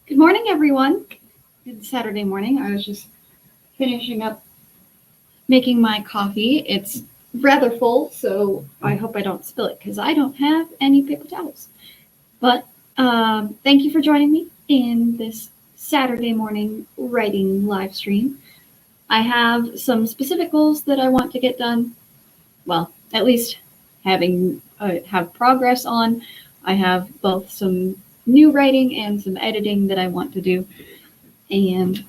Good morning, everyone. It's Saturday morning. I was just finishing up making my coffee. It's rather full, so I hope I don't spill it because I don't have any paper towels. But thank you for joining me in this Saturday morning writing live stream. I have some specific goals that I want to get done. Well, at least have progress on. I have both some new writing and some editing that I want to do. And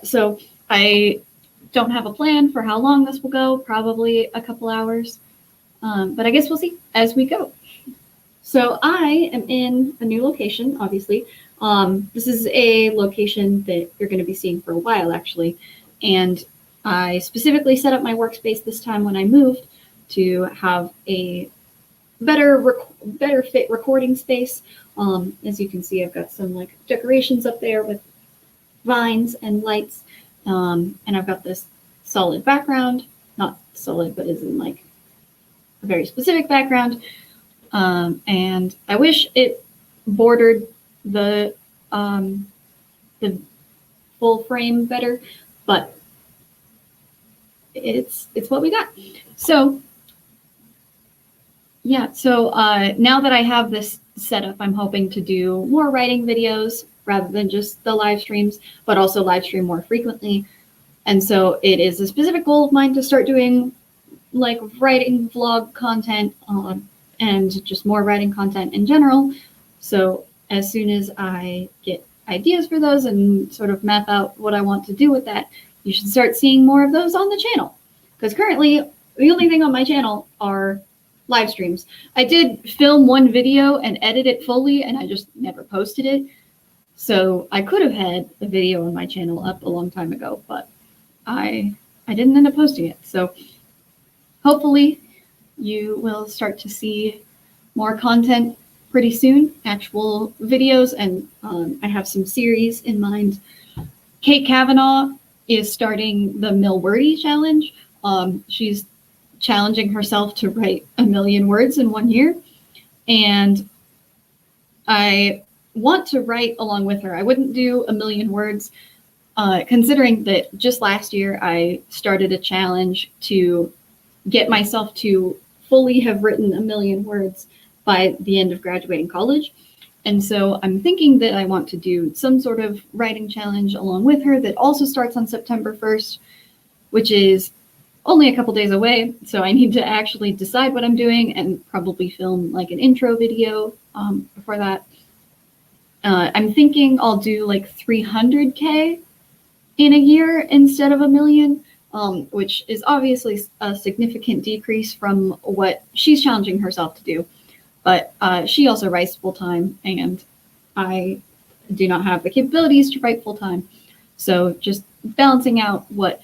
so I don't have a plan for how long this will go, probably a couple hours. But I guess we'll see as we go. So I am in a new location, obviously. This is a location that you're going to be seeing for a while, actually. And I specifically set up my workspace this time when I moved to have a better fit recording space. As you can see, I've got some like decorations up there with vines and lights. And I've got this solid background, not solid, but is in like a very specific background. And I wish it bordered the full frame better, but it's what we got. So yeah, so now that I have this set up, I'm hoping to do more writing videos rather than just the live streams, but also live stream more frequently. And so it is a specific goal of mine to start doing like writing vlog content and just more writing content in general. So as soon as I get ideas for those and sort of map out what I want to do with that, you should start seeing more of those on the channel. Because currently, the only thing on my channel are live streams. I did film one video and edit it fully, and I just never posted it. So I could have had a video on my channel up a long time ago, but I didn't end up posting it. So hopefully you will start to see more content pretty soon, actual videos, and I have some series in mind. Kate Kavanaugh is starting the Millwordy challenge. She's challenging herself to write 1 million words in 1 year. And I want to write along with her. I wouldn't do 1 million words, considering that just last year I started a challenge to get myself to fully have written 1 million words by the end of graduating college. And so I'm thinking that I want to do some sort of writing challenge along with her that also starts on September 1st, which is only a couple days away, so I need to actually decide what I'm doing and probably film like an intro video before that. I'm thinking I'll do like 300K in a year instead of 1 million, which is obviously a significant decrease from what she's challenging herself to do. But she also writes full-time, and I do not have the capabilities to write full-time. So just balancing out what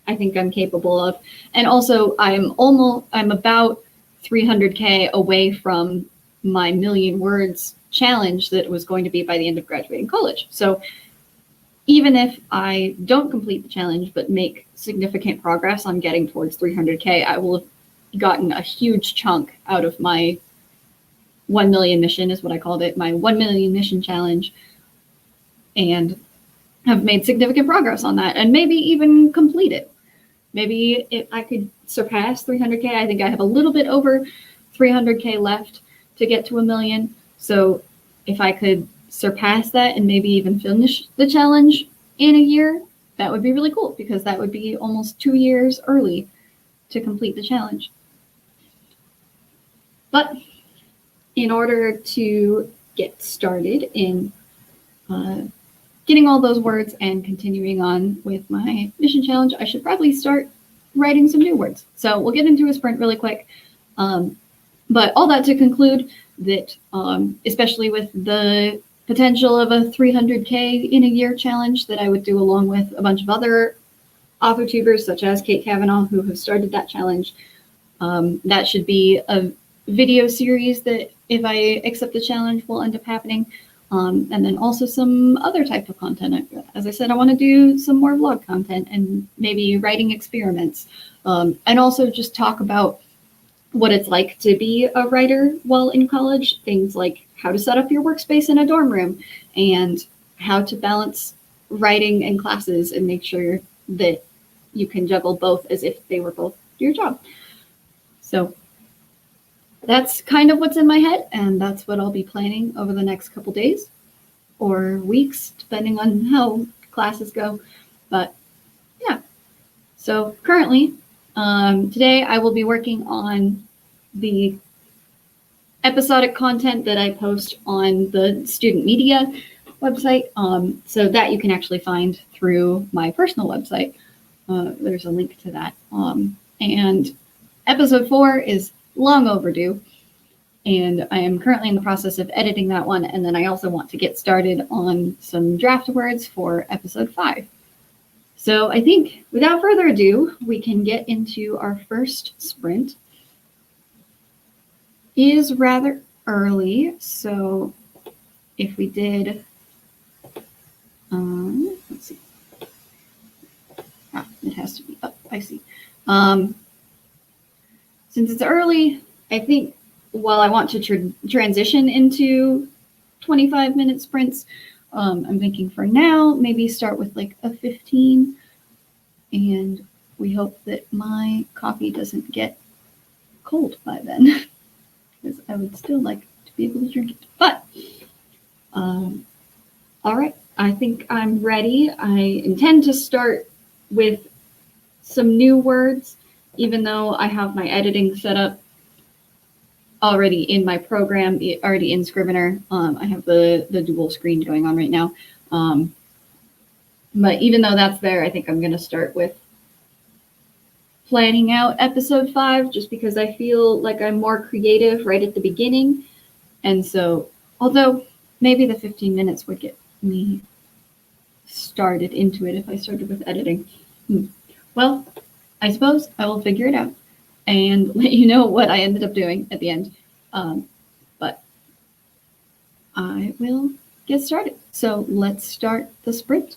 I think I'm capable of. And also I'm about 300K away from my 1 million words challenge that was going to be by the end of graduating college. So even if I don't complete the challenge, but make significant progress on getting towards 300K, I will have gotten a huge chunk out of my 1 million mission is what I called it, my 1 million mission challenge, and have made significant progress on that and maybe even complete it. Maybe if I could surpass 300K. I think I have a little bit over 300K left to get to 1 million. So if I could surpass that and maybe even finish the challenge in a year, that would be really cool because that would be almost 2 years early to complete the challenge. But in order to get started in getting all those words and continuing on with my mission challenge, I should probably start writing some new words. So we'll get into a sprint really quick. But all that to conclude that, especially with the potential of a 300K in a year challenge that I would do along with a bunch of other author tubers such as Kate Kavanaugh who have started that challenge, that should be a video series that if I accept the challenge will end up happening. And then also some other type of content. As I said, I want to do some more vlog content and maybe writing experiments. And also just talk about what it's like to be a writer while in college. Things like how to set up your workspace in a dorm room and how to balance writing and classes and make sure that you can juggle both as if they were both your job. So that's kind of what's in my head, and that's what I'll be planning over the next couple days or weeks, depending on how classes go. But yeah, so currently, today I will be working on the episodic content that I post on the student media website, so that you can actually find through my personal website. There's a link to that. And episode 4 is long overdue, and I am currently in the process of editing that one. And then I also want to get started on some draft words for episode 5. So I think without further ado, we can get into our first sprint. It is rather early, so if we did, let's see. It has to be up, I see. Since it's early, I think while I want to transition into 25-minute sprints, I'm thinking for now, maybe start with like a 15, and we hope that my coffee doesn't get cold by then, because I would still like to be able to drink it. But, all right, I think I'm ready. I intend to start with some new words, even though I have my editing set up already in my program, already in Scrivener. I have the dual screen going on right now. But even though that's there, I think I'm going to start with planning out episode 5, just because I feel like I'm more creative right at the beginning. And so, although maybe the 15 minutes would get me started into it if I started with editing. Well, I suppose I will figure it out and let you know what I ended up doing at the end. But I will get started. So let's start the sprint.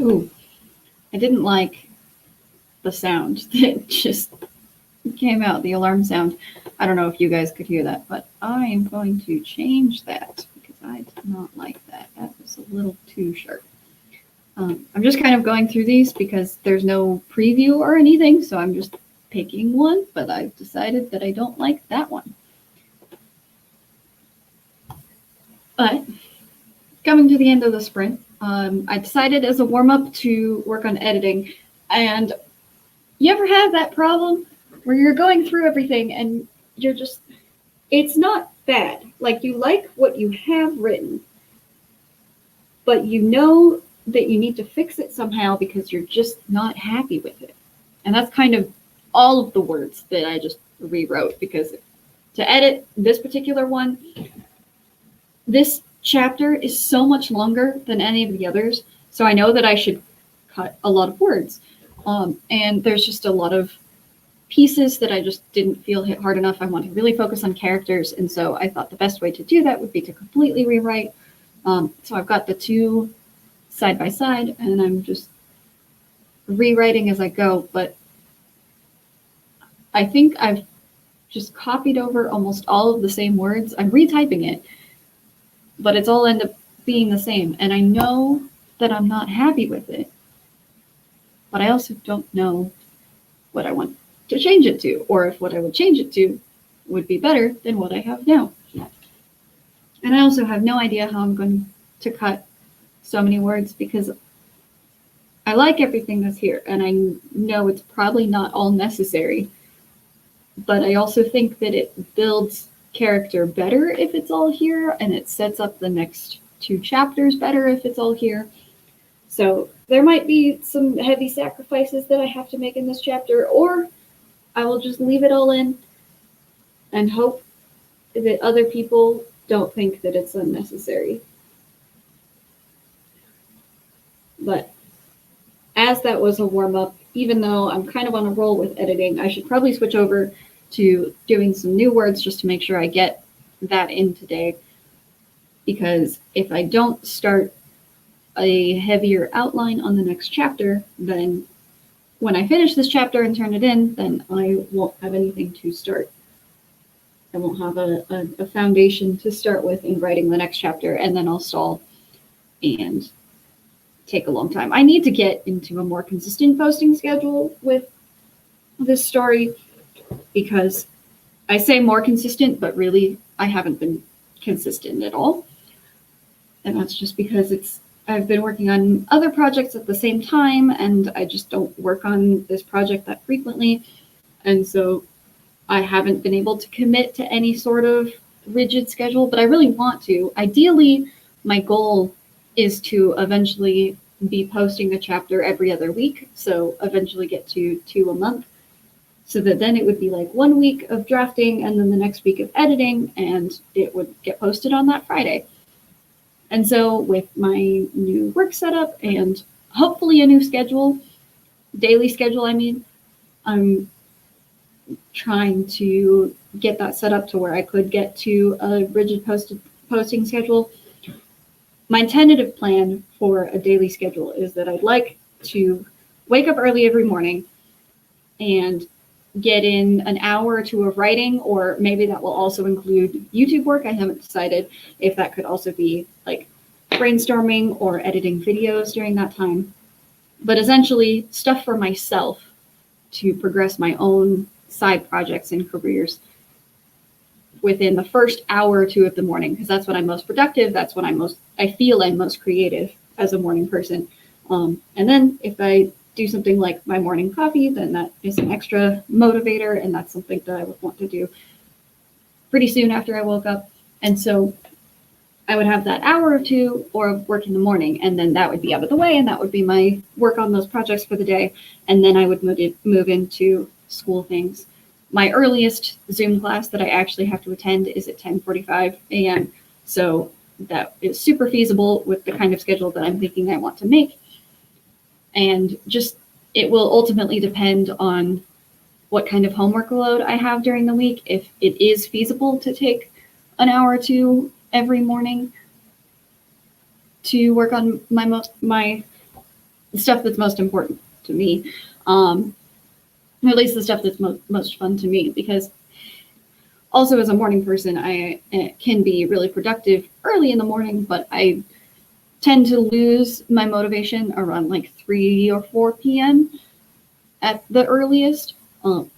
Ooh, I didn't like the sound that just came out, the alarm sound. I don't know if you guys could hear that, but I am going to change that because I did not like that. That was a little too sharp. I'm just kind of going through these because there's no preview or anything, so I'm just picking one, but I've decided that I don't like that one. But coming to the end of the sprint, I decided as a warm-up to work on editing. And you ever have that problem where you're going through everything and you're just, it's not bad. Like, you like what you have written, but you know that you need to fix it somehow because you're just not happy with it. And that's kind of all of the words that I just rewrote, because to edit this particular one, this chapter is so much longer than any of the others. So I know that I should cut a lot of words. And there's just a lot of pieces that I just didn't feel hit hard enough. I want to really focus on characters. And so I thought the best way to do that would be to completely rewrite. So I've got the two side by side and I'm just rewriting as I go. But I think I've just copied over almost all of the same words. I'm retyping it, but it's all end up being the same. And I know that I'm not happy with it, but I also don't know what I want to change it to, or if what I would change it to would be better than what I have now. And I also have no idea how I'm going to cut so many words, because I like everything that's here, and I know it's probably not all necessary, but I also think that it builds character better if it's all here, and it sets up the next two chapters better if it's all here. So there might be some heavy sacrifices that I have to make in this chapter, or I will just leave it all in and hope that other people don't think that it's unnecessary. But as that was a warm-up, even though I'm kind of on a roll with editing, I should probably switch over to doing some new words just to make sure I get that in today. Because if I don't start a heavier outline on the next chapter, then when I finish this chapter and turn it in, then I won't have anything to start. I won't have a foundation to start with in writing the next chapter, and then I'll stall and take a long time. I need to get into a more consistent posting schedule with this story, because I say more consistent, but really I haven't been consistent at all. And that's just because I've been working on other projects at the same time, and I just don't work on this project that frequently. And so I haven't been able to commit to any sort of rigid schedule, but I really want to. Ideally, my goal is to eventually be posting a chapter every other week. So eventually get to 2 a month, so that then it would be like 1 week of drafting and then the next week of editing, and it would get posted on that Friday. And so with my new work setup and hopefully a new schedule, daily schedule, I'm trying to get that set up to where I could get to a rigid posting schedule. My tentative plan for a daily schedule is that I'd like to wake up early every morning and get in an hour or two of writing, or maybe that will also include YouTube work. I haven't decided if that could also be like brainstorming or editing videos during that time. But essentially stuff for myself to progress my own side projects and careers within the first hour or two of the morning, because that's when I'm most productive. That's when I feel I'm most creative as a morning person. And then if I do something like my morning coffee, then that is an extra motivator, and that's something that I would want to do pretty soon after I woke up. And so I would have that hour or two or work in the morning, and then that would be out of the way, and that would be my work on those projects for the day. And then I would move into school things. My earliest Zoom class that I actually have to attend is at 10:45 a.m. So that is super feasible with the kind of schedule that I'm thinking I want to make. And just, it will ultimately depend on what kind of homework load I have during the week. If it is feasible to take an hour or two every morning to work on my stuff that's most important to me, at least the stuff that's most fun to me, because also as a morning person, I can be really productive early in the morning, but I tend to lose my motivation around like 3 or 4 p.m. at the earliest.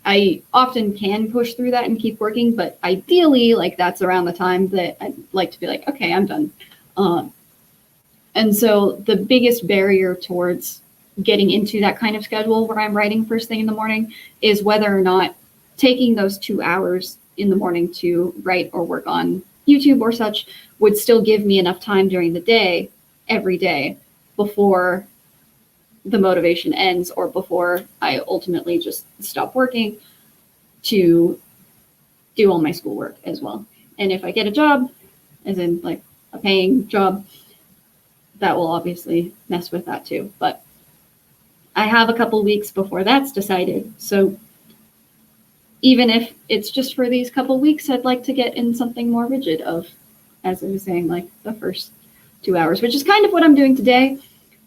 I often can push through that and keep working, but ideally, like that's around the time that I'd like to be like, okay, I'm done. And so the biggest barrier towards getting into that kind of schedule where I'm writing first thing in the morning is whether or not taking those 2 hours in the morning to write or work on YouTube or such would still give me enough time during the day, every day, before the motivation ends or before I ultimately just stop working to do all my schoolwork as well. And if I get a job, as in like a paying job, that will obviously mess with that too. But I have a couple weeks before that's decided. So even if it's just for these couple weeks, I'd like to get in something more rigid of, as I was saying, like the first 2 hours, which is kind of what I'm doing today.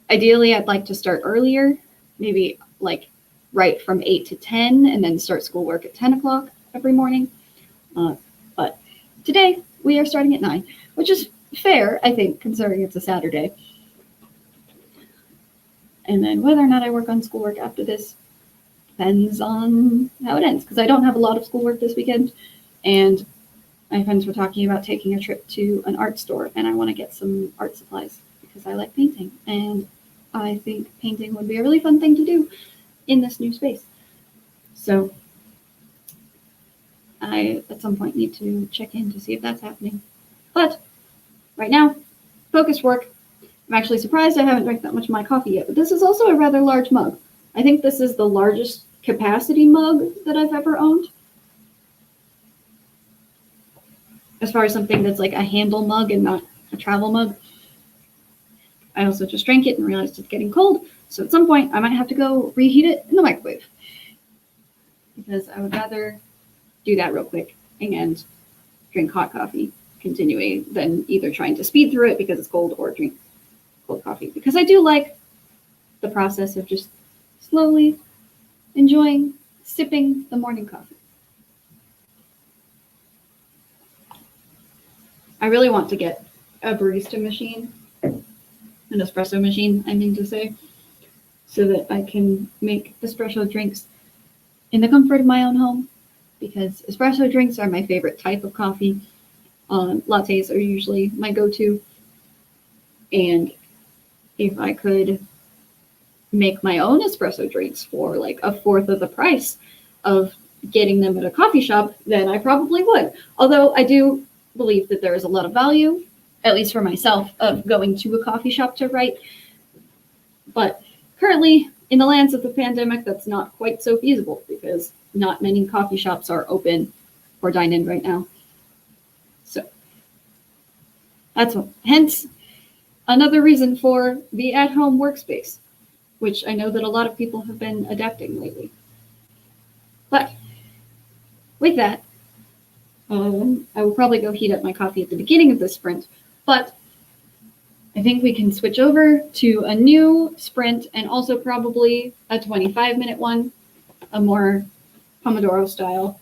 Ideally, I'd like to start earlier, maybe like write from 8 to 10 and then start schoolwork at 10 o'clock every morning. But today we are starting at 9, which is fair, I think, considering it's a Saturday. And then whether or not I work on schoolwork after this depends on how it ends, because I don't have a lot of schoolwork this weekend. And my friends were talking about taking a trip to an art store, and I want to get some art supplies because I like painting. And I think painting would be a really fun thing to do in this new space. So I, at some point, need to check in to see if that's happening. But right now, focused work. I'm actually surprised I haven't drank that much of my coffee yet, but this is also a rather large mug. I think this is the largest capacity mug that I've ever owned. As far as something that's like a handle mug and not a travel mug. I also just drank it and realized it's getting cold. So at some point, I might have to go reheat it in the microwave. Because I would rather do that real quick and drink hot coffee continuing than either trying to speed through it because it's cold or drink cold coffee. Because I do like the process of just slowly enjoying sipping the morning coffee. I really want to get a barista machine, an espresso machine, I mean to say, so that I can make espresso drinks in the comfort of my own home, because espresso drinks are my favorite type of coffee. Lattes are usually my go-to. And if I could make my own espresso drinks for like a fourth of the price of getting them at a coffee shop, then I probably would. Although I do believe that there is a lot of value, at least for myself, of going to a coffee shop to write. But currently, in the lands of the pandemic, that's not quite so feasible because not many coffee shops are open or dine-in right now. So that's hence another reason for the at-home workspace, which I know that a lot of people have been adapting lately. But with that, I will probably go heat up my coffee at the beginning of this sprint, but I think we can switch over to a new sprint and also probably a 25-minute one, a more Pomodoro style.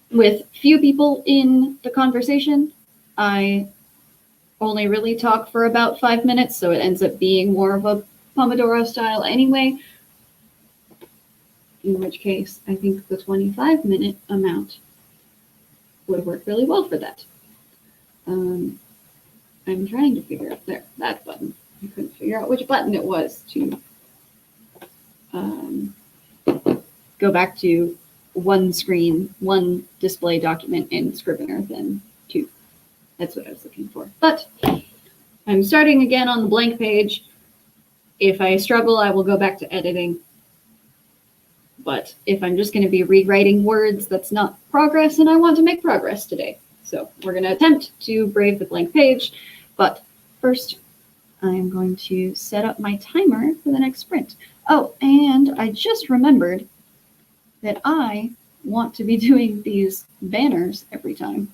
With few people in the conversation, I only really talk for about 5 minutes, so it ends up being more of a Pomodoro style anyway, in which case I think the 25-minute amount would work really well for that. I'm trying to figure out that button. I couldn't figure out which button it was to go back to one screen, one display document in Scrivener than 2. That's what I was looking for. But I'm starting again on the blank page. If I struggle, I will go back to editing. But if I'm just going to be rewriting words, that's not progress, and I want to make progress today. So we're going to attempt to brave the blank page. But first, I'm going to set up my timer for the next sprint. Oh, and I just remembered that I want to be doing these banners every time.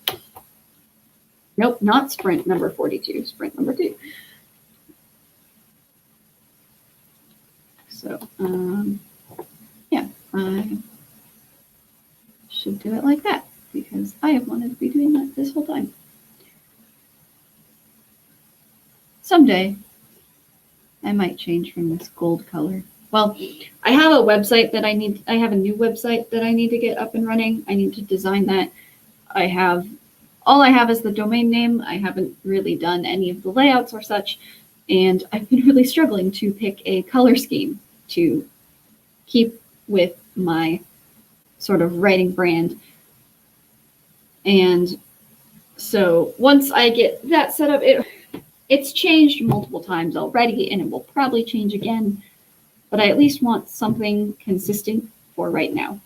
Nope, not sprint number 42, sprint number 2. So, yeah, I should do it like that because I have wanted to be doing that this whole time. Someday, I might change from this gold color. Well, I have a website that I have a new website that I need to get up and running. I need to design that. All I have is the domain name. I haven't really done any of the layouts or such. And I've been really struggling to pick a color scheme to keep with my sort of writing brand. And so once I get that set up, it's changed multiple times already, and it will probably change again. But I at least want something consistent for right now,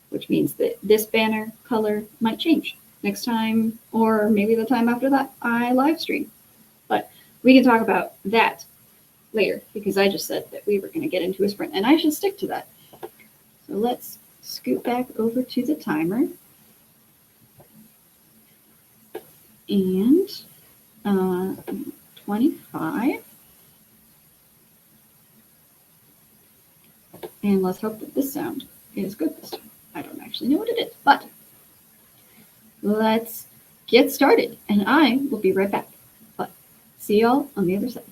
which means that this banner color might change next time, or maybe the time after that I live stream. But we can talk about that later because I just said that we were going to get into a sprint, and I should stick to that. So let's scoot back over to the timer. And 25. And let's hope that this sound is good this time. I don't actually know what it is, but let's get started. And I will be right back. But see y'all on the other side.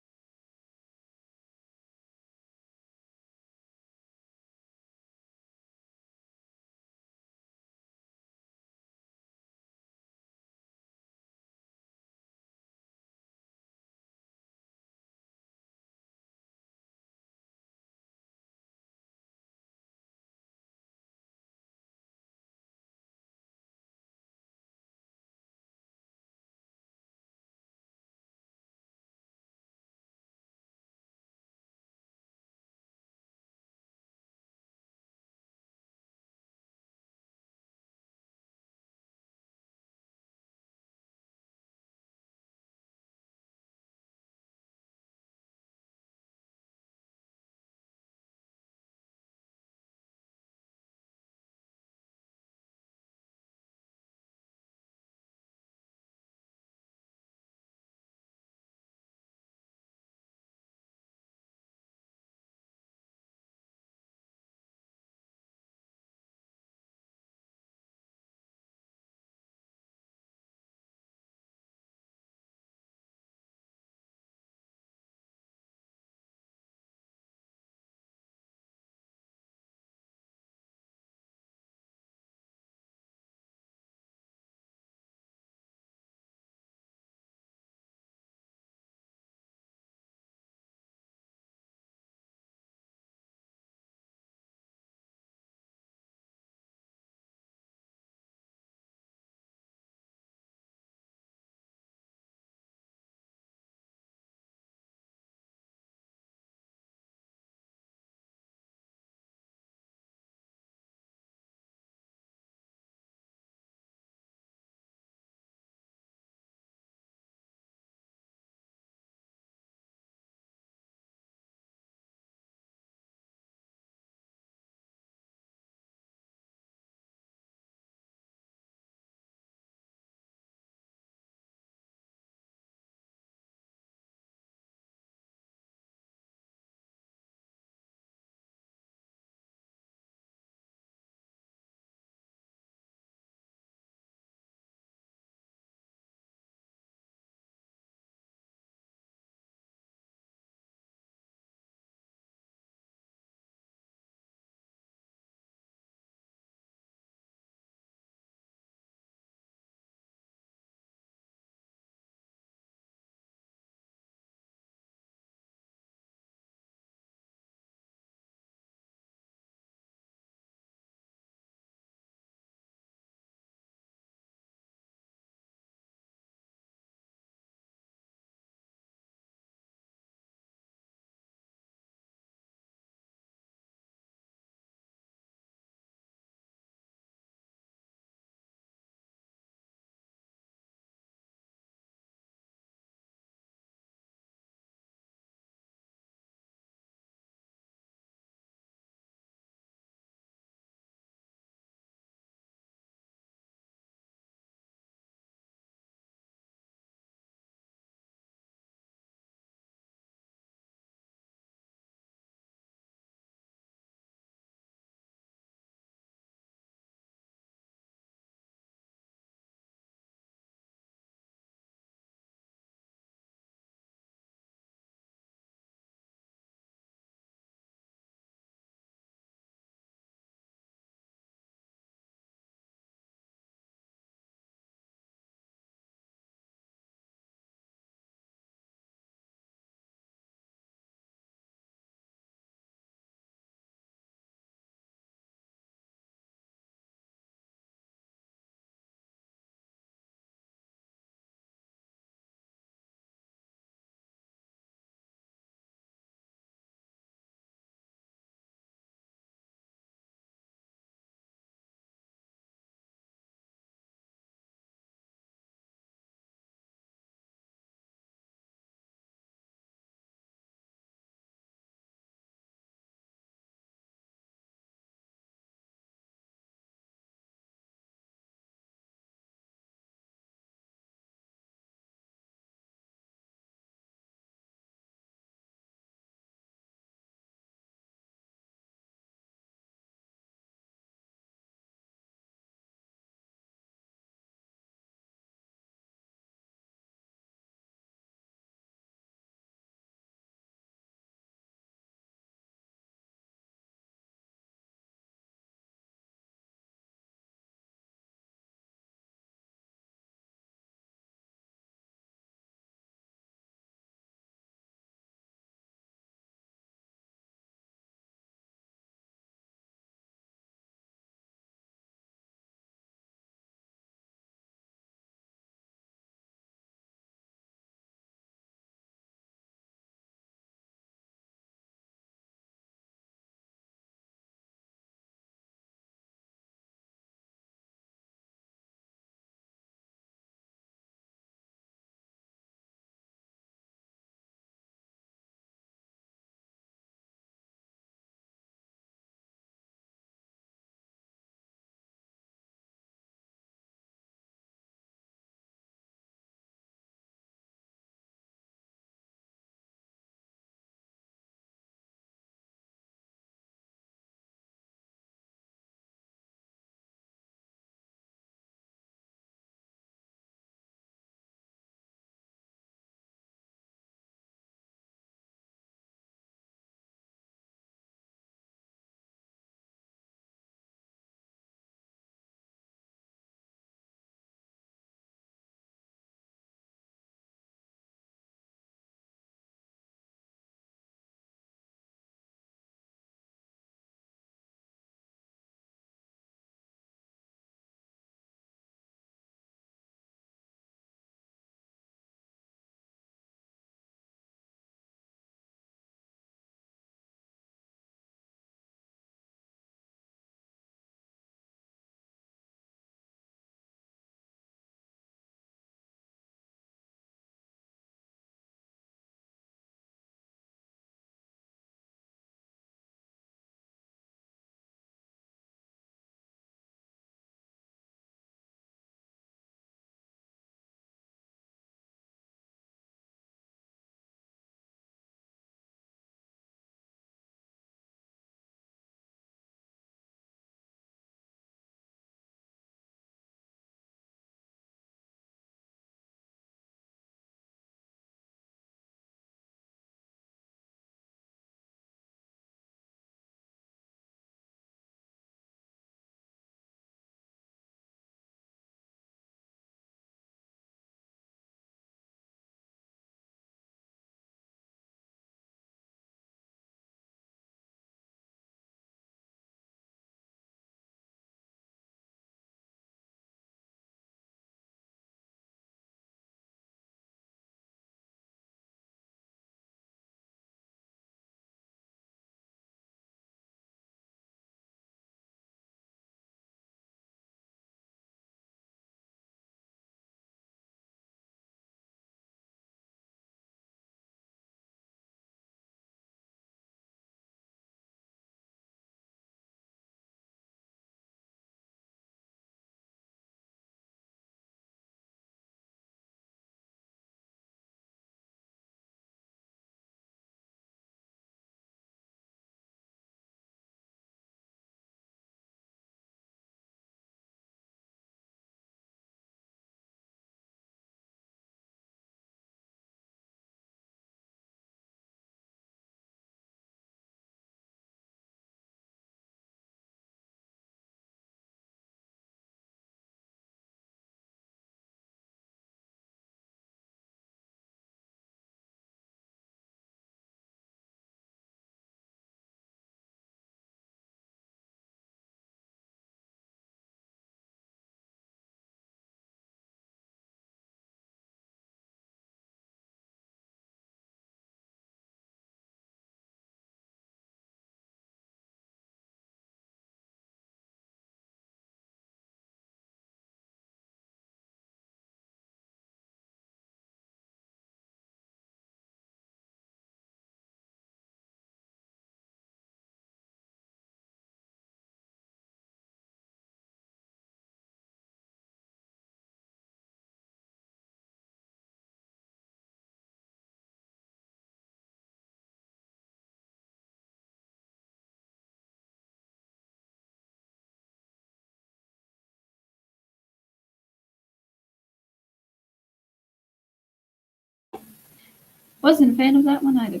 Wasn't a fan of that one either.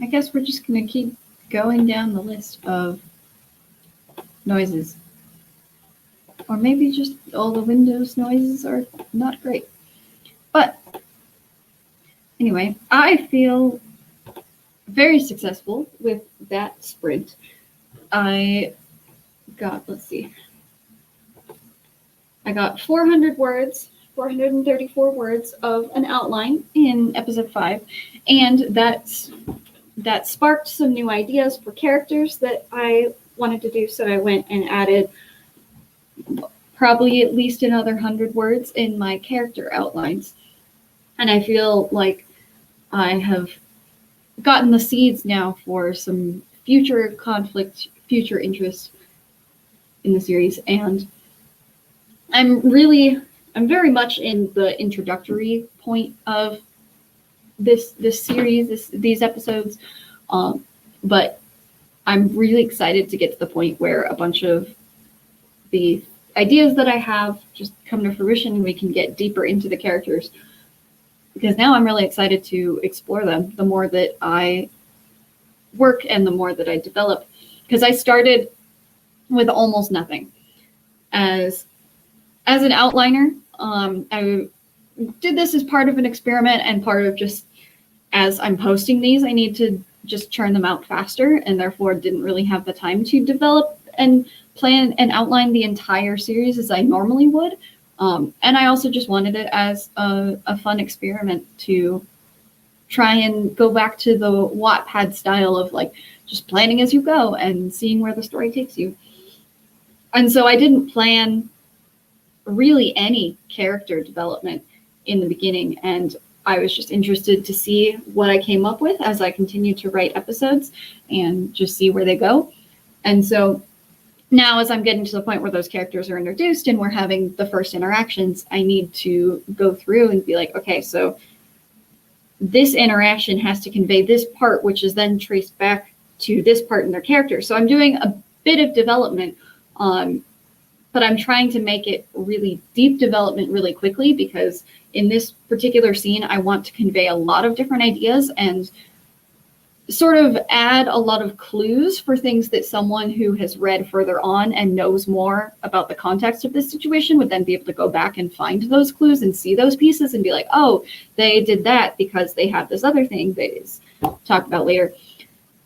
I guess we're just going to keep going down the list of noises. Or maybe just all the Windows noises are not great. But anyway, I feel very successful with that sprint. I got, let's see, I got 400 words, 434 words of an outline in episode 5, and that sparked some new ideas for characters that I wanted to do, so I went and added probably at least another 100 words in my character outlines. And I feel like I have gotten the seeds now for some future conflict, future interest in the series, and I'm very much in the introductory point of this series, these episodes, but I'm really excited to get to the point where a bunch of the ideas that I have just come to fruition and we can get deeper into the characters, because now I'm really excited to explore them the more that I work and the more that I develop, because I started with almost nothing as an outliner. I did this as part of an experiment and part of just as I'm posting these, I need to just churn them out faster, and therefore didn't really have the time to develop and plan and outline the entire series as I normally would. And I also just wanted it as a fun experiment to try and go back to the Wattpad style of like just planning as you go and seeing where the story takes you. And so I didn't plan really any character development in the beginning, and I was just interested to see what I came up with as I continued to write episodes and just see where they go. And so now as I'm getting to the point where those characters are introduced and we're having the first interactions, I need to go through and be like, okay, so this interaction has to convey this part, which is then traced back to this part in their character. So I'm doing a bit of development, but I'm trying to make it really deep development really quickly, because in this particular scene, I want to convey a lot of different ideas and sort of add a lot of clues for things that someone who has read further on and knows more about the context of this situation would then be able to go back and find those clues and see those pieces and be like, oh, they did that because they have this other thing that is talked about later.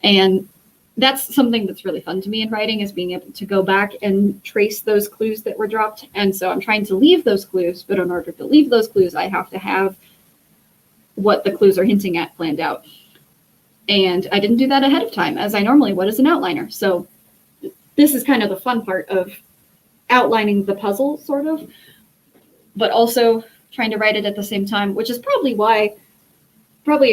And that's something that's really fun to me in writing, is being able to go back and trace those clues that were dropped. And so I'm trying to leave those clues, but in order to leave those clues, I have to have what the clues are hinting at planned out. And I didn't do that ahead of time, as I normally would as an outliner. So this is kind of the fun part of outlining the puzzle, sort of, but also trying to write it at the same time, which is probably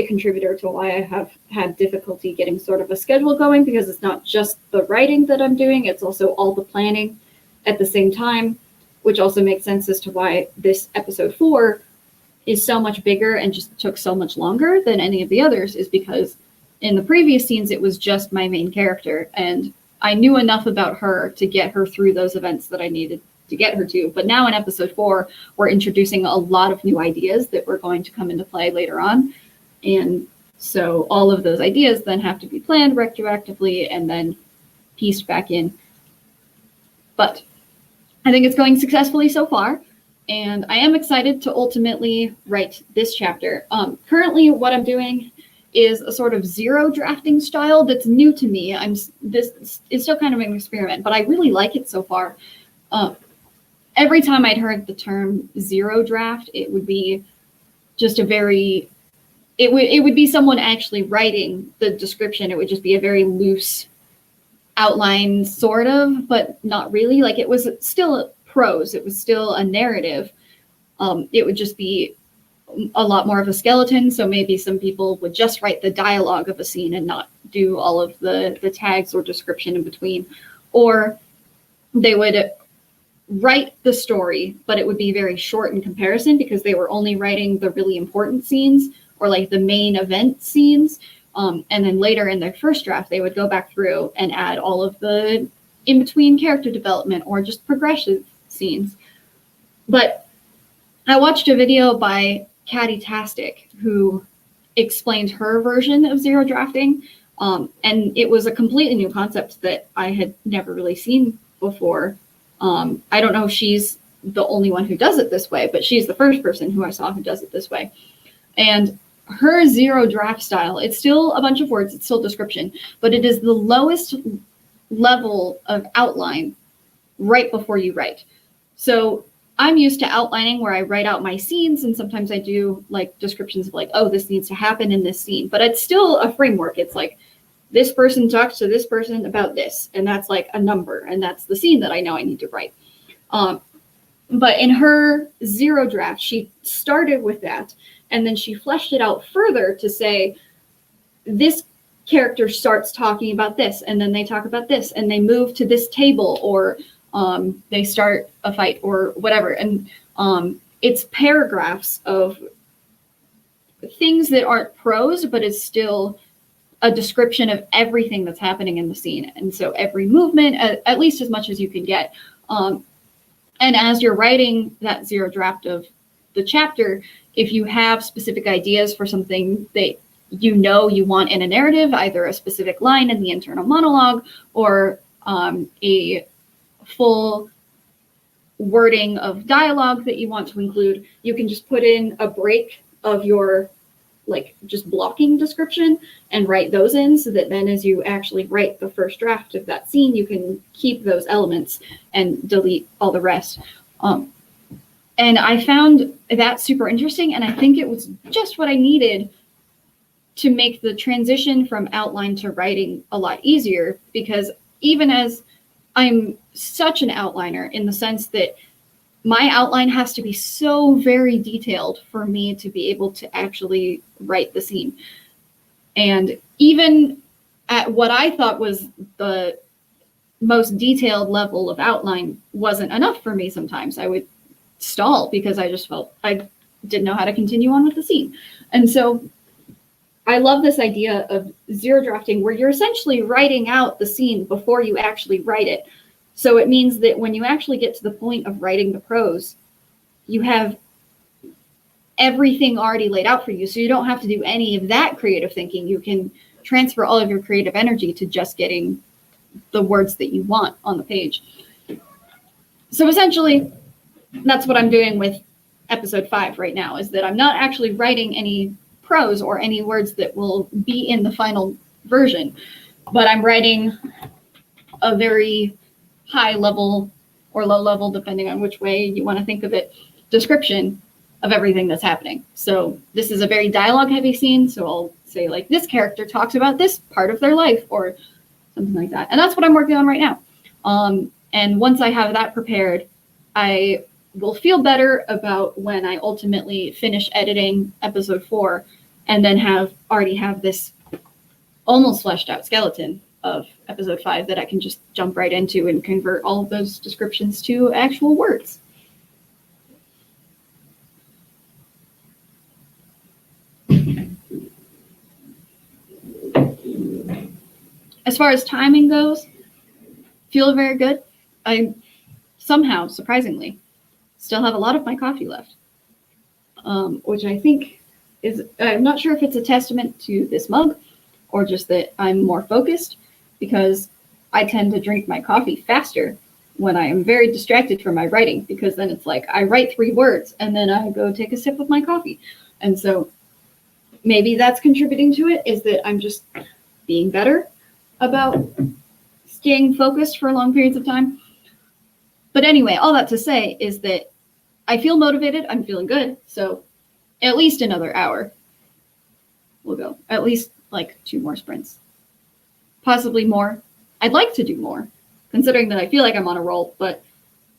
a contributor to why I have had difficulty getting sort of a schedule going, because it's not just the writing that I'm doing, it's also all the planning at the same time, which also makes sense as to why this episode 4 is so much bigger and just took so much longer than any of the others, is because in the previous scenes, it was just my main character, and I knew enough about her to get her through those events that I needed to get her to. But now in episode 4, we're introducing a lot of new ideas that were going to come into play later on. And so all of those ideas then have to be planned retroactively and then pieced back in. But I think it's going successfully so far, and I am excited to ultimately write this chapter. Currently, what I'm doing is a sort of zero drafting style that's new to me. This is still kind of an experiment, but I really like it so far. Every time I'd heard the term zero draft, it would be just it would be someone actually writing the description. It would just be a very loose outline, sort of, but not really. Like, it was still prose. It was still a narrative. It would just be a lot more of a skeleton. So maybe some people would just write the dialogue of a scene and not do all of the tags or description in between. Or they would write the story, but it would be very short in comparison because they were only writing the really important scenes or like the main event scenes. And then later in their first draft, they would go back through and add all of the in-between character development or just progressive scenes. But I watched a video by Caddy-tastic, who explained her version of zero drafting. And it was a completely new concept that I had never really seen before. I don't know if she's the only one who does it this way, but she's the first person who I saw who does it this way. And her zero draft style, it's still a bunch of words, it's still description, but it is the lowest level of outline right before you write. So I'm used to outlining where I write out my scenes, and sometimes I do like descriptions of like, oh, this needs to happen in this scene, but it's still a framework. It's like, this person talks to this person about this, and that's like a number, and that's the scene that I know I need to write. But in her zero draft, she started with that, and then she fleshed it out further to say, this character starts talking about this, and then they talk about this, and they move to this table, or they start a fight, or whatever. And it's paragraphs of things that aren't prose, but it's still a description of everything that's happening in the scene. And so every movement, at least as much as you can get. And as you're writing that zero draft of the chapter, if you have specific ideas for something that you know you want in a narrative, either a specific line in the internal monologue or a full wording of dialogue that you want to include, you can just put in a break of your like just blocking description and write those in, so that then as you actually write the first draft of that scene, you can keep those elements and delete all the rest. And I found that super interesting, and I think it was just what I needed to make the transition from outline to writing a lot easier, because even as I'm such an outliner in the sense that my outline has to be so very detailed for me to be able to actually write the scene. And even at what I thought was the most detailed level of outline wasn't enough for me sometimes. I would stall because I just felt I didn't know how to continue on with the scene. And so I love this idea of zero drafting, where you're essentially writing out the scene before you actually write it. So it means that when you actually get to the point of writing the prose, you have everything already laid out for you. So you don't have to do any of that creative thinking. You can transfer all of your creative energy to just getting the words that you want on the page. So essentially, that's what I'm doing with episode 5 right now, is that I'm not actually writing any prose or any words that will be in the final version, but I'm writing a very high level or low level, depending on which way you want to think of it, description of everything that's happening. So this is a very dialogue heavy scene. So I'll say like, this character talks about this part of their life or something like that. And that's what I'm working on right now. And once I have that prepared, I will feel better about when I ultimately finish editing episode 4 and then already have this almost fleshed out skeleton of episode 5 that I can just jump right into and convert all of those descriptions to actual words. As far as timing goes, feel very good. I somehow, surprisingly, still have a lot of my coffee left, which I think is, I'm not sure if it's a testament to this mug or just that I'm more focused, because I tend to drink my coffee faster when I am very distracted from my writing, because then it's like I write 3 words and then I go take a sip of my coffee. And so maybe that's contributing to it, is that I'm just being better about staying focused for long periods of time. But anyway, all that to say is that I feel motivated. I'm feeling good. So at least another hour we'll go. At least like 2 more sprints. Possibly more. I'd like to do more, considering that I feel like I'm on a roll, but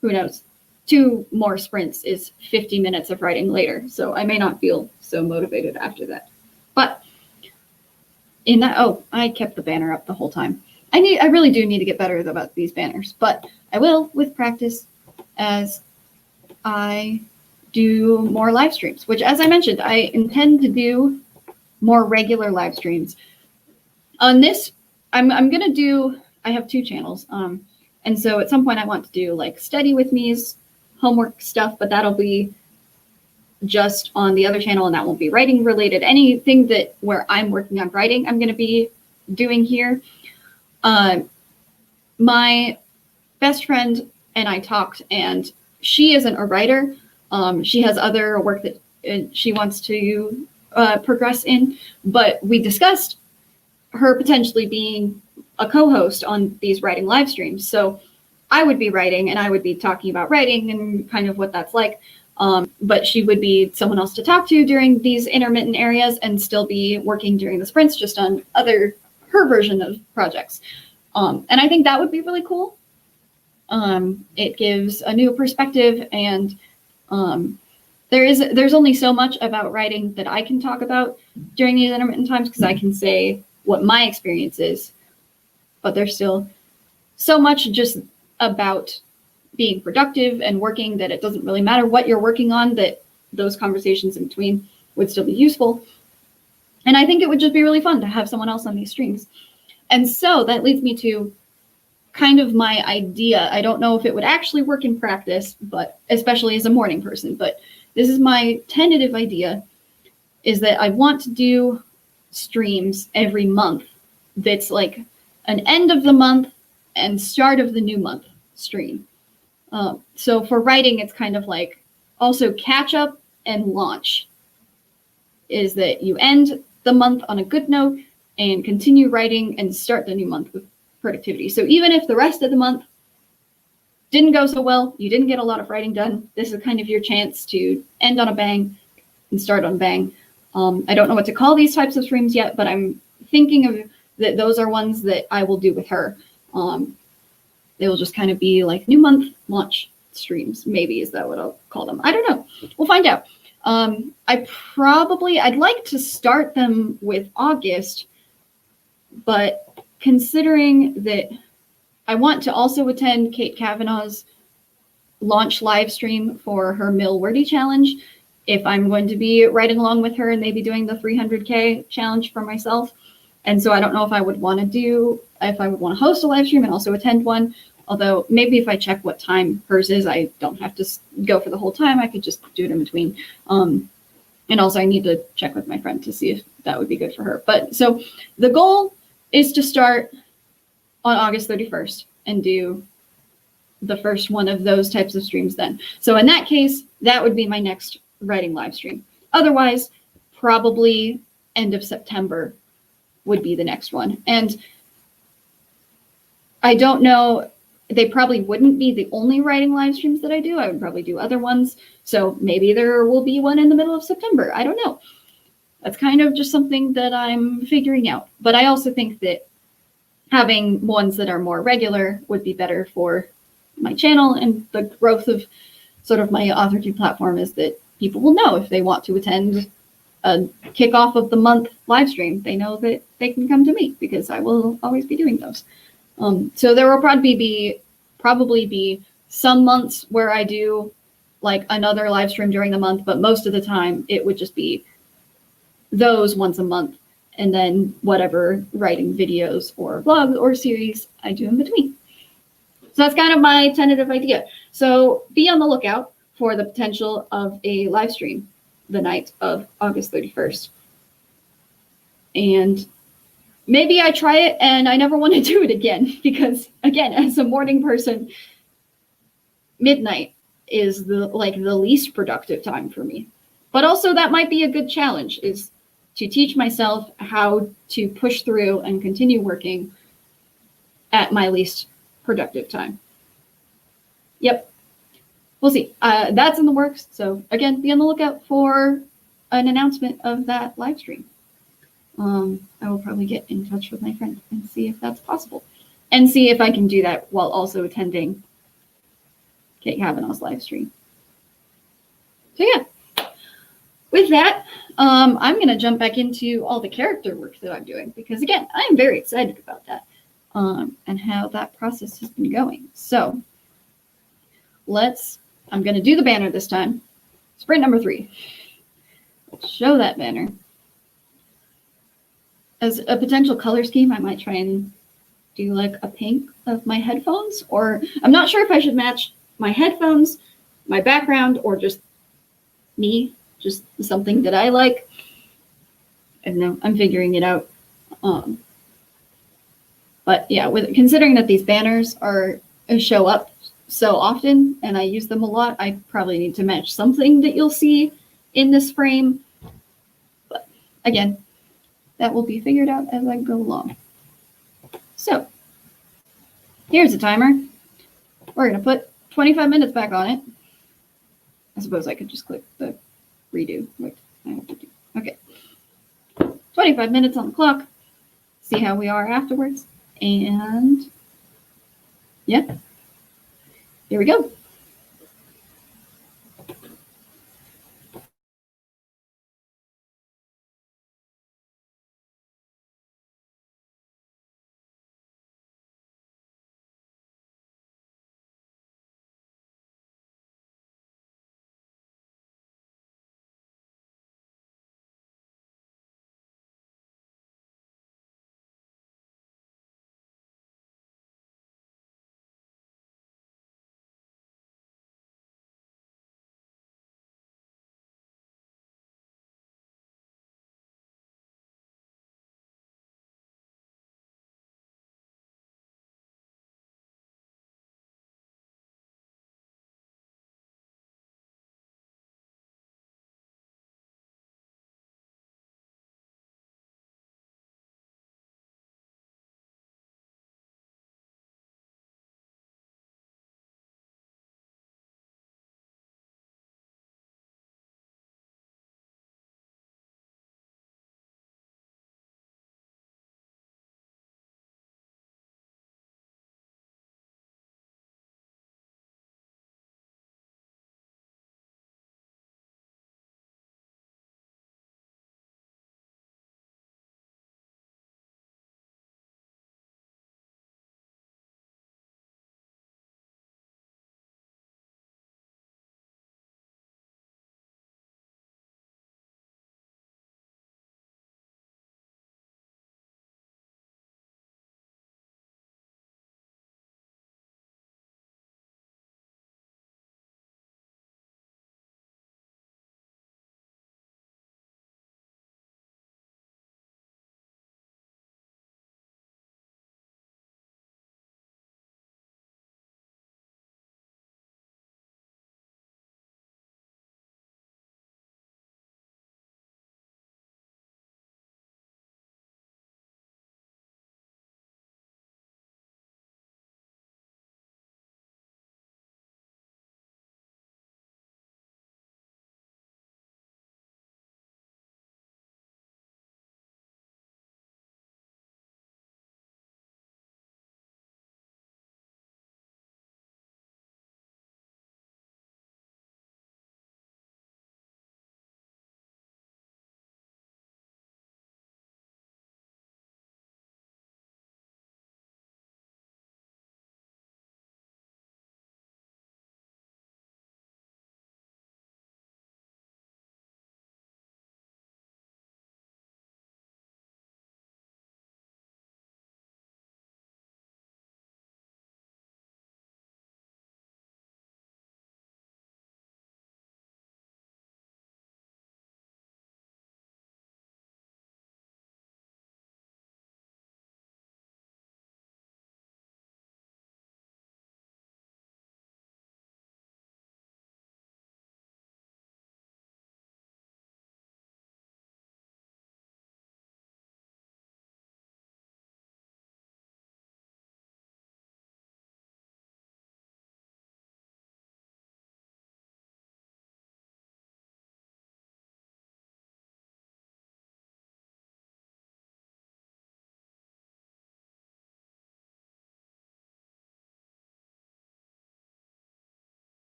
who knows? 2 more sprints is 50 minutes of writing later. So I may not feel so motivated after that. But in that, oh, I kept the banner up the whole time. I really do need to get better about these banners, but I will with practice as I do more live streams, which, as I mentioned, I intend to do more regular live streams. On this, I'm going to do, I have 2 channels. And so at some point I want to do like study with me's homework stuff, but that'll be just on the other channel, and that won't be writing related. Anything that where I'm working on writing, I'm going to be doing here. My best friend and I talked, and she isn't a writer. She has other work that she wants to progress in, but we discussed her potentially being a co-host on these writing live streams. So I would be writing and I would be talking about writing and kind of what that's like. But she would be someone else to talk to during these intermittent areas and still be working during the sprints just on her version of projects. And I think that would be really cool. It gives a new perspective, and there's only so much about writing that I can talk about during these intermittent times, because I can say what my experience is, but there's still so much just about being productive and working that it doesn't really matter what you're working on, that those conversations in between would still be useful. And I think it would just be really fun to have someone else on these streams. And so that leads me to kind of my idea. I don't know if it would actually work in practice, but especially as a morning person, but this is my tentative idea, is that I want to do streams every month that's like an end of the month and start of the new month stream. So for writing, it's kind of like also catch up and launch, is that you end the month on a good note and continue writing and start the new month with productivity. So even if the rest of the month didn't go so well, you didn't get a lot of writing done, this is kind of your chance to end on a bang and start on a bang. I don't know what to call these types of streams yet, but I'm thinking of that those are ones that I will do with her. They will just kind of be like new month launch streams, maybe. Is that what I'll call them? I don't know. We'll find out. I'd like to start them with August, but considering that I want to also attend Kate Kavanaugh's launch live stream for her Mill Wordy challenge, if I'm going to be writing along with her and maybe doing the 300K challenge for myself. And so I don't know if I would want to host a live stream and also attend one. Although maybe if I check what time hers is, I don't have to go for the whole time. I could just do it in between. And also I need to check with my friend to see if that would be good for her. But so the goal is to start on August 31st and do the first one of those types of streams then. So in that case, that would be my next writing live stream. Otherwise, probably end of September would be the next one. And I don't know, they probably wouldn't be the only writing live streams that I do. I would probably do other ones. So maybe there will be one in the middle of September. I don't know. That's kind of just something that I'm figuring out. But I also think that having ones that are more regular would be better for my channel and the growth of sort of my authority platform, is that people will know if they want to attend a kickoff of the month live stream, they know that they can come to me because I will always be doing those. So there will probably be some months where I do like another live stream during the month, but most of the time it would just be those once a month, and then whatever writing videos or vlogs or series I do in between. So that's kind of my tentative idea. So be on the lookout for the potential of a live stream the night of August 31st. And maybe I try it and I never want to do it again, because again, as a morning person, midnight is the least productive time for me. But also that might be a good challenge, is to teach myself how to push through and continue working at my least productive time. Yep. We'll see. That's in the works. So again, be on the lookout for an announcement of that live stream. I will probably get in touch with my friend and see if that's possible, and see if I can do that while also attending Kate Kavanaugh's live stream. So yeah, with that, I'm going to jump back into all the character work that I'm doing, because again, I am very excited about that and how that process has been going. So I'm going to do the banner this time. Sprint number 3. Let's show that banner. As a potential color scheme, I might try and do like a pink of my headphones, or I'm not sure if I should match my headphones, my background, or just me just something that I like. I don't know, I'm figuring it out. But yeah, with considering that these banners are show up so often and I use them a lot, I probably need to match something that you'll see in this frame. But again, that will be figured out as I go along. So here's a timer. We're going to put 25 minutes back on it. I suppose I could just click the redo. Wait, I have to do. Okay. 25 minutes on the clock. See how we are afterwards. And yeah, here we go.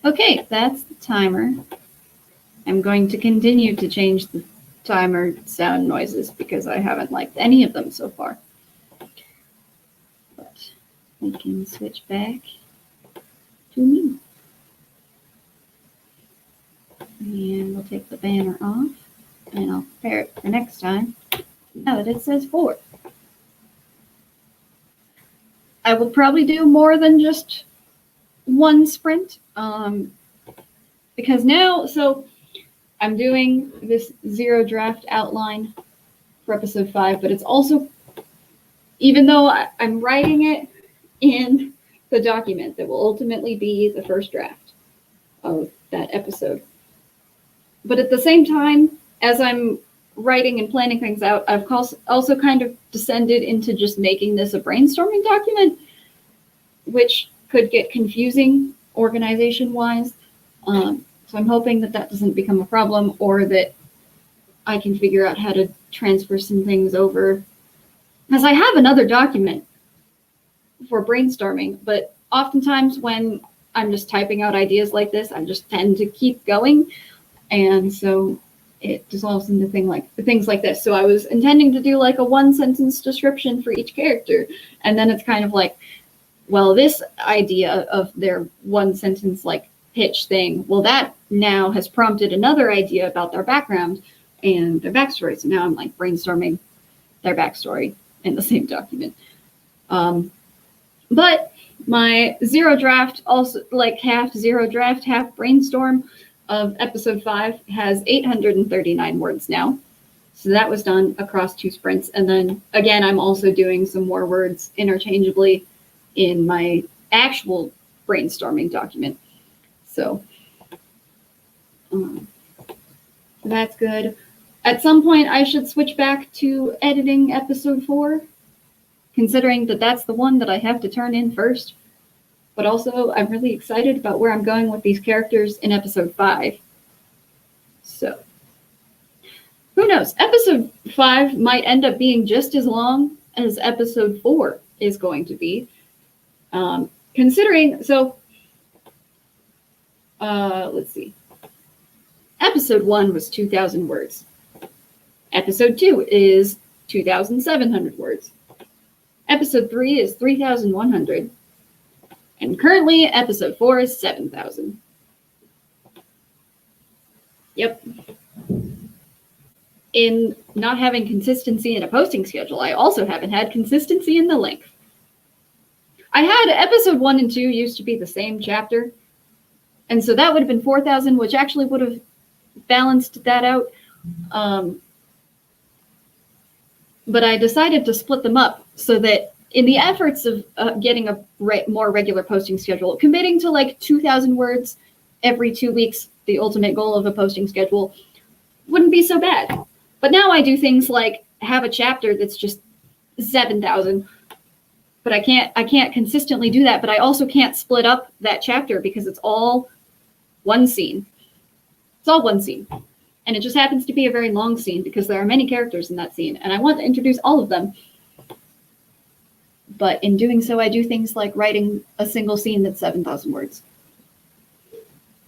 Okay, that's the timer. I'm going to continue to change the timer sound noises because I haven't liked any of them so far. But we can switch back to me. And we'll take the banner off, and I'll prepare it for next time now that it says 4. I will probably do more than just one sprint, because now, so I'm doing this 0 draft outline for episode 5, but it's also, even though I'm writing it in the document that will ultimately be the first draft of that episode. But at the same time, as I'm writing and planning things out, I've also kind of descended into just making this a brainstorming document, which could get confusing organization-wise. So I'm hoping that that doesn't become a problem, or that I can figure out how to transfer some things over. Because I have another document for brainstorming, but oftentimes when I'm just typing out ideas like this, I just tend to keep going. And so it dissolves into things like this. So I was intending to do like a 1-sentence description for each character. And then it's kind of like, well, this idea of their 1-sentence like pitch thing, well, that now has prompted another idea about their background and their backstory. So now I'm like brainstorming their backstory in the same document. But my 0 draft, also like half 0 draft, half brainstorm of episode 5 has 839 words now. So that was done across 2 sprints. And then again, I'm also doing some more words interchangeably in my actual brainstorming document. So that's good. At some point, I should switch back to editing episode 4, considering that that's the one that I have to turn in first. But also, I'm really excited about where I'm going with these characters in episode 5. So, who knows? Episode 5 might end up being just as long as episode 4 is going to be. Considering, so, let's see. Episode 1 was 2,000 words. Episode 2 is 2,700 words. Episode 3 is 3,100. And currently, episode 4 is 7,000. Yep. In not having consistency in a posting schedule, I also haven't had consistency in the length. I had episode 1 and 2 used to be the same chapter. And so that would have been 4,000, which actually would have balanced that out. But I decided to split them up so that in the efforts of getting a more regular posting schedule, committing to like 2,000 words every 2 weeks, the ultimate goal of a posting schedule, wouldn't be so bad. But now I do things like have a chapter that's just 7,000, but I can't consistently do that. But I also can't split up that chapter because it's all one scene. It's all one scene. And it just happens to be a very long scene because there are many characters in that scene, and I want to introduce all of them. But in doing so, I do things like writing a single scene that's 7,000 words.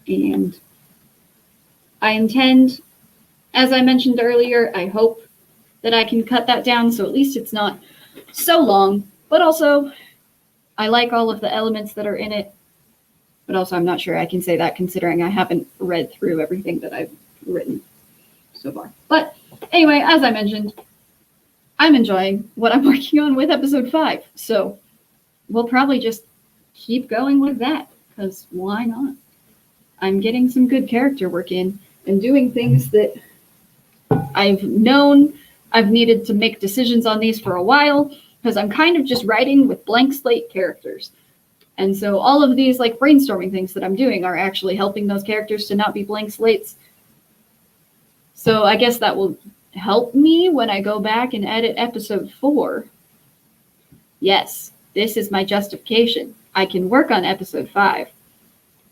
And I intend, as I mentioned earlier, I hope that I can cut that down so at least it's not so long. But also, I like all of the elements that are in it. But also, I'm not sure I can say that considering I haven't read through everything that I've written so far. But anyway, as I mentioned, I'm enjoying what I'm working on with episode 5. So we'll probably just keep going with that, because why not? I'm getting some good character work in and doing things that I've known I've needed to make decisions on these for a while, because I'm kind of just writing with blank slate characters. And so all of these like brainstorming things that I'm doing are actually helping those characters to not be blank slates. So I guess that will help me when I go back and edit episode 4. Yes, this is my justification. I can work on episode 5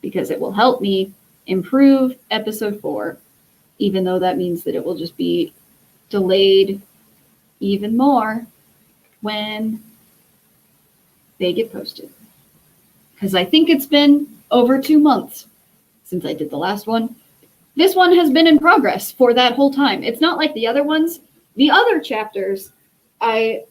because it will help me improve episode 4, even though that means that it will just be delayed even more when they get posted. Because I think it's been over 2 months since I did the last one. This one has been in progress for that whole time. It's not like the other ones. The other chapters, I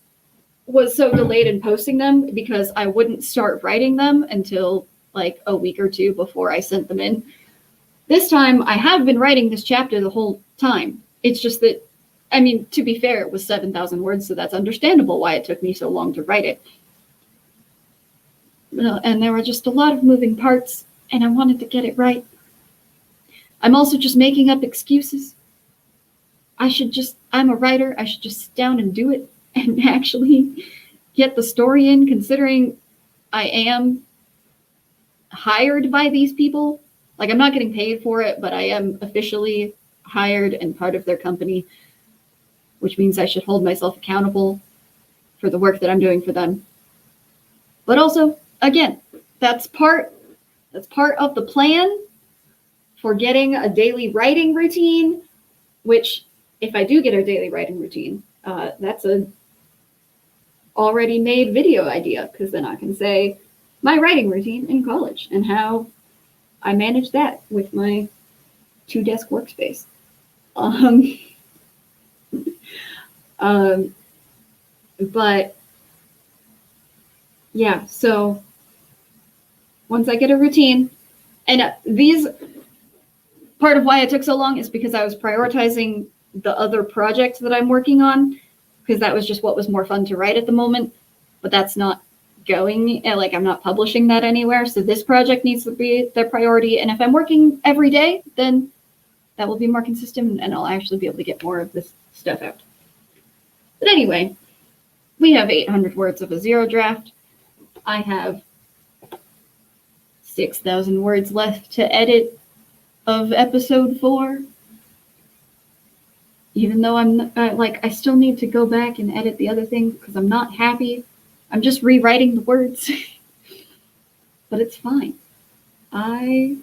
was so delayed in posting them because I wouldn't start writing them until like a week or two before I sent them in. This time, I have been writing this chapter the whole time. It's just that, I mean, to be fair, it was 7,000 words, so that's understandable why it took me so long to write it. And there were just a lot of moving parts, and I wanted to get it right. I'm also just making up excuses. I'm a writer, I should just sit down and do it and actually get the story in, considering I am hired by these people. Like, I'm not getting paid for it, but I am officially hired and part of their company, which means I should hold myself accountable for the work that I'm doing for them. But also, again, that's part of the plan for getting a daily writing routine, which, if I do get a daily writing routine, that's a already made video idea, because then I can say my writing routine in college and how I manage that with my 2-desk workspace. But yeah, so once I get a routine, and part of why it took so long is because I was prioritizing the other project that I'm working on, because that was just what was more fun to write at the moment, but that's not going, like, I'm not publishing that anywhere. So this project needs to be their priority. And if I'm working every day, then that will be more consistent and I'll actually be able to get more of this stuff out. But anyway, we have 800 words of a zero draft. I have 6,000 words left to edit of episode 4. Even though I still need to go back and edit the other things because I'm not happy. I'm just rewriting the words. But it's fine. I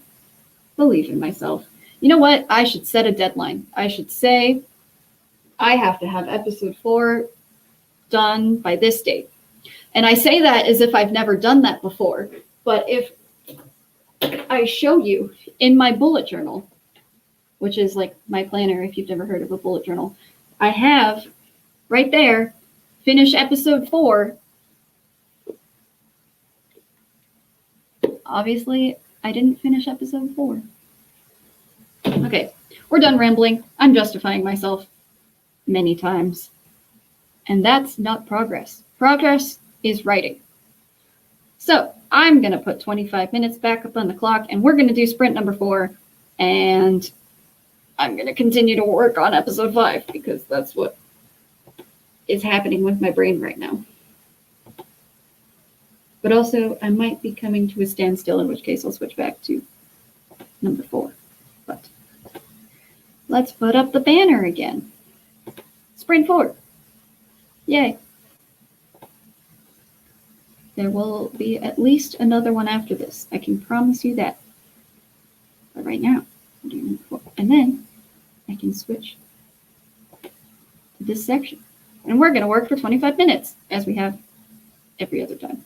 believe in myself. You know what? I should set a deadline. I should say I have to have episode 4 done by this date. And I say that as if I've never done that before. But if I show you in my bullet journal, which is like my planner, if you've never heard of a bullet journal, I have right there, finish episode 4. Obviously, I didn't finish episode 4. Okay, we're done rambling. I'm justifying myself many times. And that's not progress. Progress is writing. So I'm going to put 25 minutes back up on the clock, and we're going to do sprint number 4. And I'm going to continue to work on episode 5 because that's what is happening with my brain right now. But also, I might be coming to a standstill, in which case I'll switch back to number 4. But let's put up the banner again. Sprint 4. Yay. There will be at least another one after this. I can promise you that. But right now, I'm doing number 4. And then I can switch to this section. And we're going to work for 25 minutes, as we have every other time.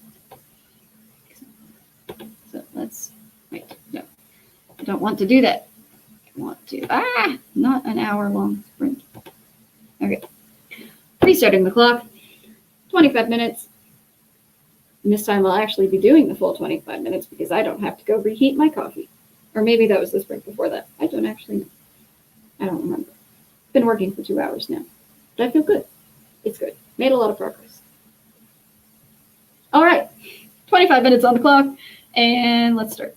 So let's, wait, no. I don't want to do that. I want to, not an hour-long sprint. Okay. Restarting the clock. 25 minutes. And this time I'll actually be doing the full 25 minutes because I don't have to go reheat my coffee. Or maybe that was the sprint before that. I don't actually know. I don't remember. Been working for 2 hours now. But I feel good. It's good. Made a lot of progress. All right. 25 minutes on the clock. And let's start.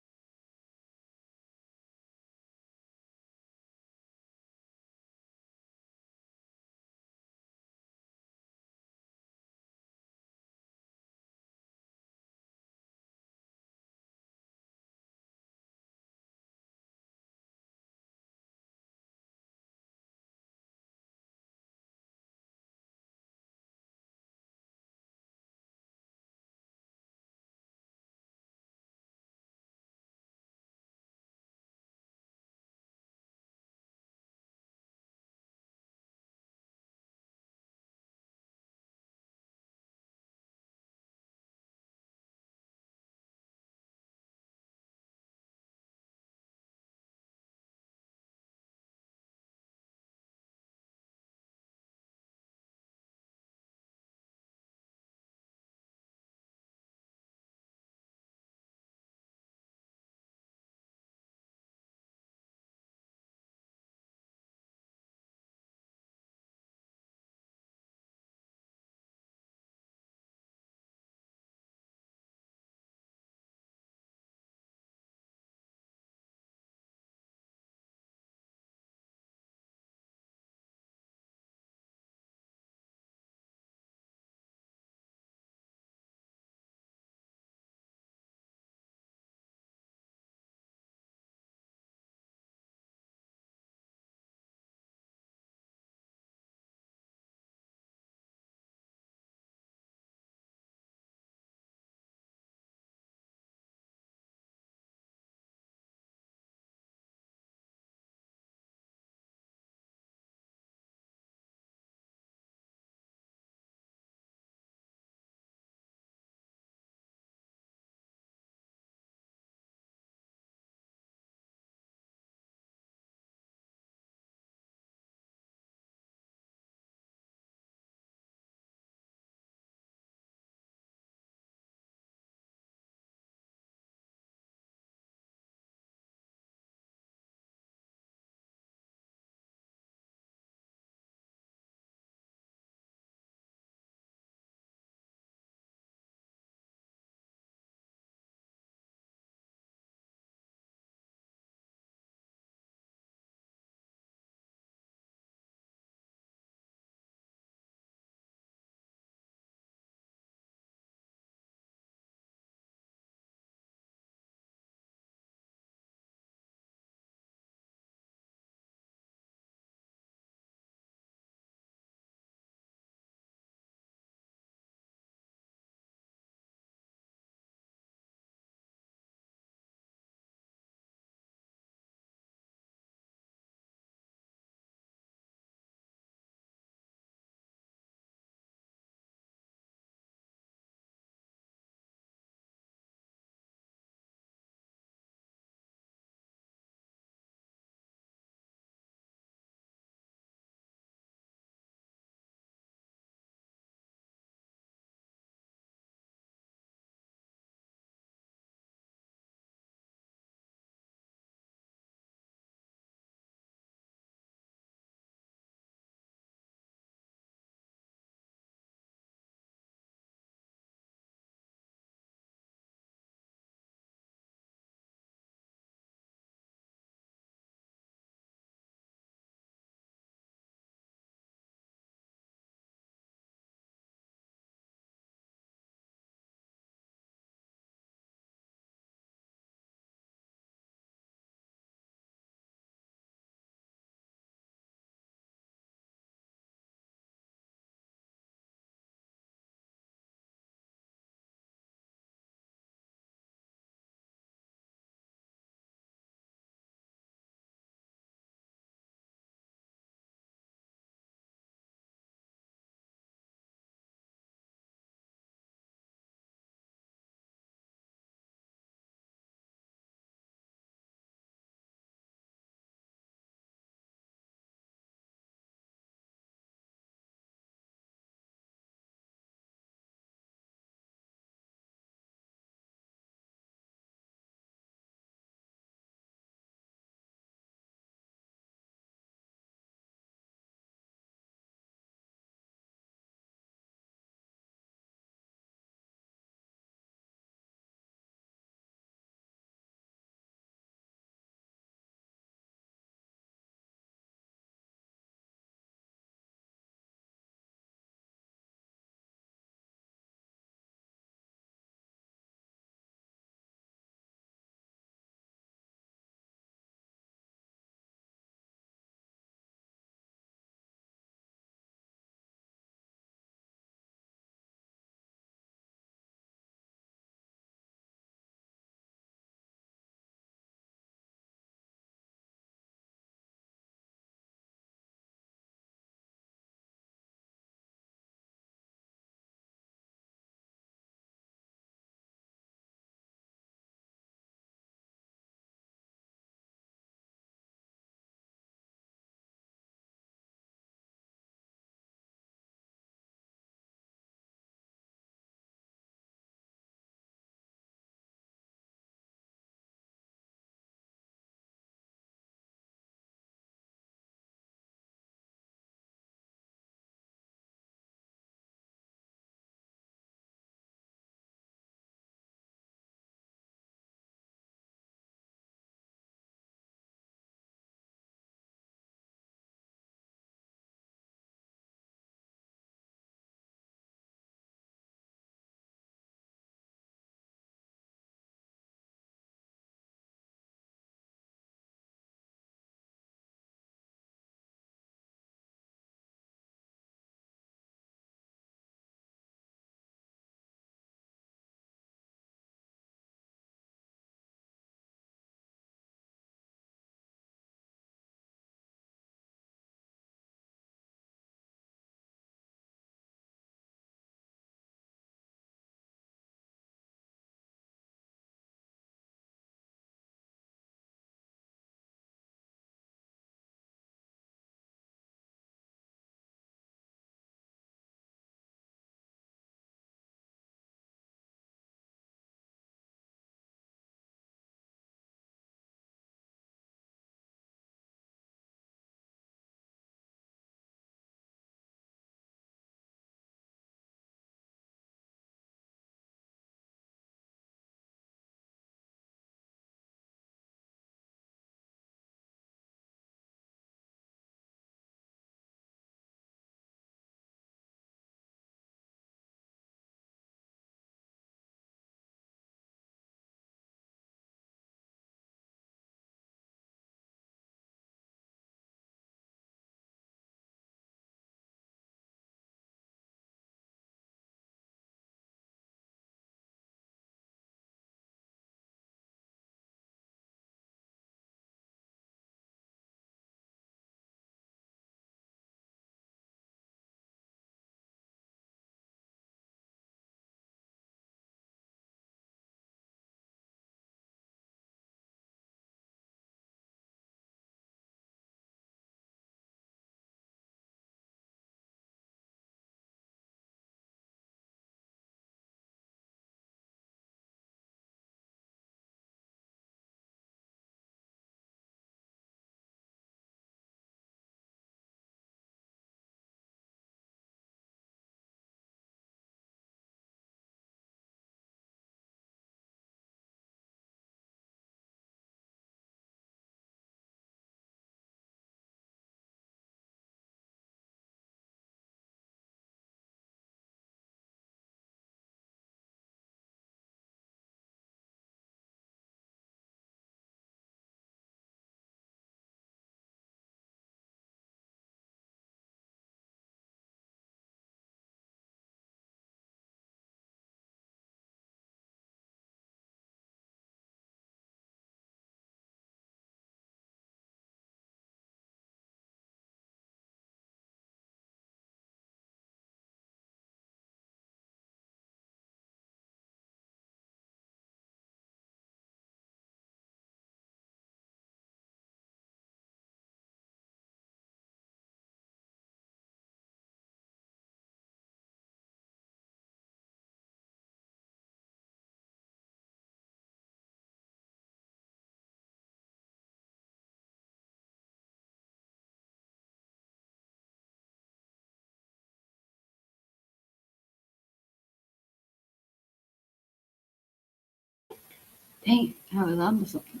Dang, I was on to something.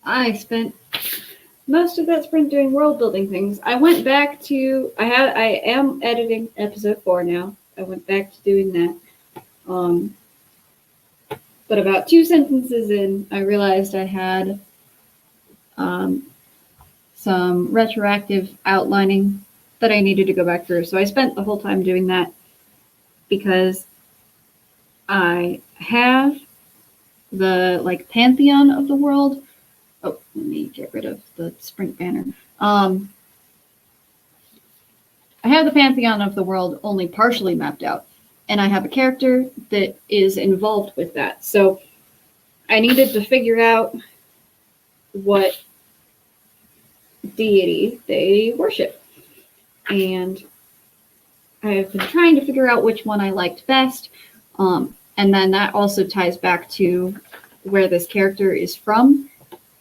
I spent most of that sprint doing world building things. I went back to I am editing episode 4 now. I went back to doing that. But about 2 sentences in, I realized I had some retroactive outlining that I needed to go back through. So I spent the whole time doing that because I have the like pantheon of the world. Oh, let me get rid of the sprint banner. I have the pantheon of the world only partially mapped out, and I have a character that is involved with that. So I needed to figure out what deity they worship. And I've been trying to figure out which one I liked best. And then that also ties back to where this character is from.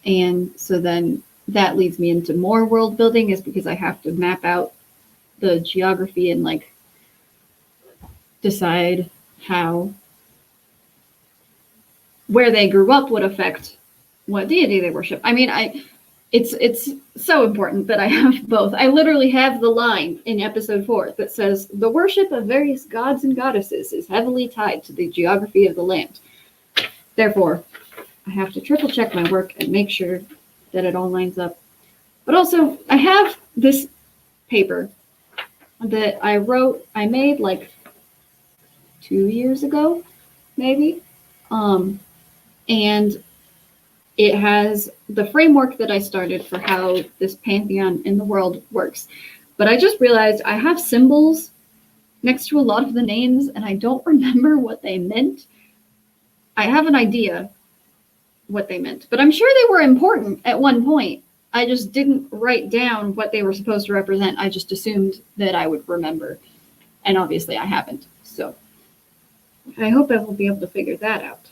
And so then that leads me into more world building, is because I have to map out the geography and like decide how where they grew up would affect what deity they worship. I mean, it's so important that I have both. I literally have the line in episode 4 that says the worship of various gods and goddesses is heavily tied to the geography of the land. Therefore, I have to triple check my work and make sure that it all lines up. But also, I have this paper that I made like 2 years ago, maybe. And it has the framework that I started for how this pantheon in the world works. But I just realized I have symbols next to a lot of the names, and I don't remember what they meant. I have an idea what they meant, but I'm sure they were important at one point. I just didn't write down what they were supposed to represent. I just assumed that I would remember, and obviously I haven't. So I hope I will be able to figure that out.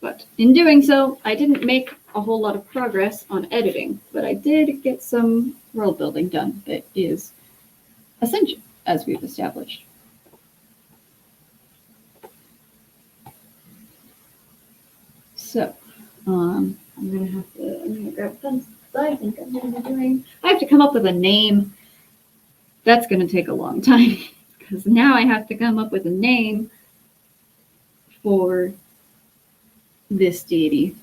But in doing so, I didn't make a whole lot of progress on editing, but I did get some world building done that is essential, as we've established. So, I'm gonna grab pencils. I think I'm gonna be doing. I have to come up with a name. That's gonna take a long time because now I have to come up with a name for this deity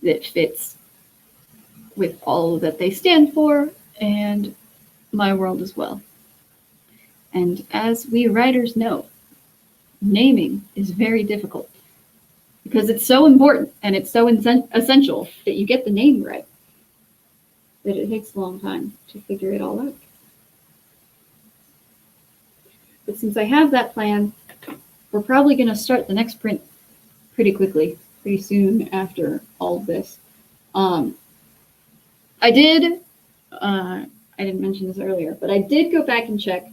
that fits with all that they stand for and my world as well. And as we writers know, naming is very difficult because it's so important and it's so essential that you get the name right that it takes a long time to figure it all out. But since I have that plan, we're probably going to start the next print pretty quickly, pretty soon after all of this. I didn't mention this earlier, but I did go back and check.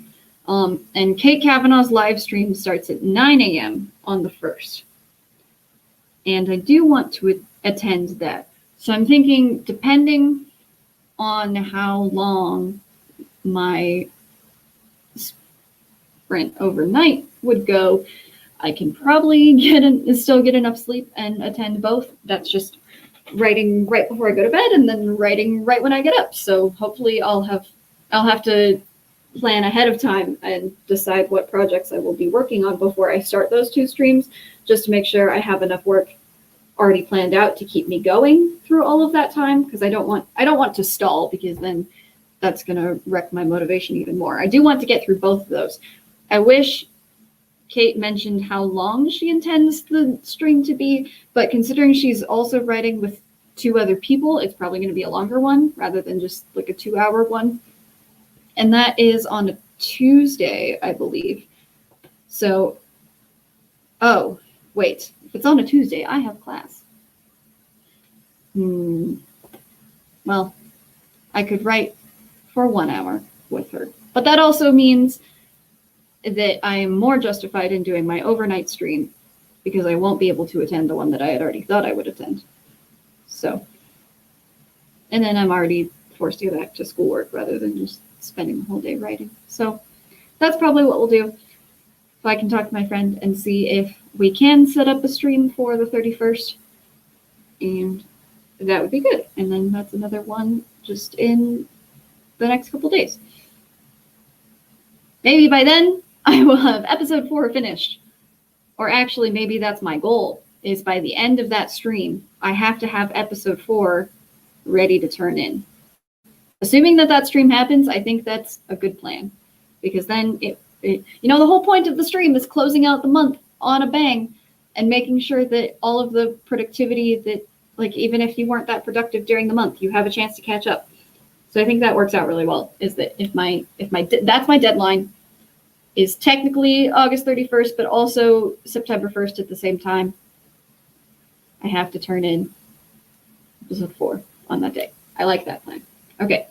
And Kate Kavanaugh's live stream starts at 9 a.m. on the 1st. And I do want to attend that. So I'm thinking, depending on how long my sprint overnight would go, I can probably still get enough sleep and attend both. That's just writing right before I go to bed and then writing right when I get up. So hopefully I'll have to plan ahead of time and decide what projects I will be working on before I start those 2 streams, just to make sure I have enough work already planned out to keep me going through all of that time, because I don't want to stall, because then that's going to wreck my motivation even more. I do want to get through both of those. I wish Kate mentioned how long she intends the stream to be, but considering she's also writing with 2 other people, it's probably going to be a longer one rather than just like a 2-hour one. And that is on a Tuesday, I believe. So, oh, wait, if it's on a Tuesday, I have class. Well, I could write for 1 hour with her, but that also means that I am more justified in doing my overnight stream because I won't be able to attend the one that I had already thought I would attend. So, and then I'm already forced to go back to schoolwork rather than just spending the whole day writing. So that's probably what we'll do. if I can talk to my friend and see if we can set up a stream for the 31st, and that would be good. And then that's another one just in the next couple days. Maybe by then I will have episode 4 finished. Or actually, maybe that's my goal, is by the end of that stream, I have to have episode 4 ready to turn in. Assuming that that stream happens, I think that's a good plan. Because then, the whole point of the stream is closing out the month on a bang and making sure that all of the productivity that, like, even if you weren't that productive during the month, you have a chance to catch up. So I think that works out really well, is that that's my deadline, is technically August 31st, but also September 1st at the same time. I have to turn in episode 4 on that day. I like that plan. Okay.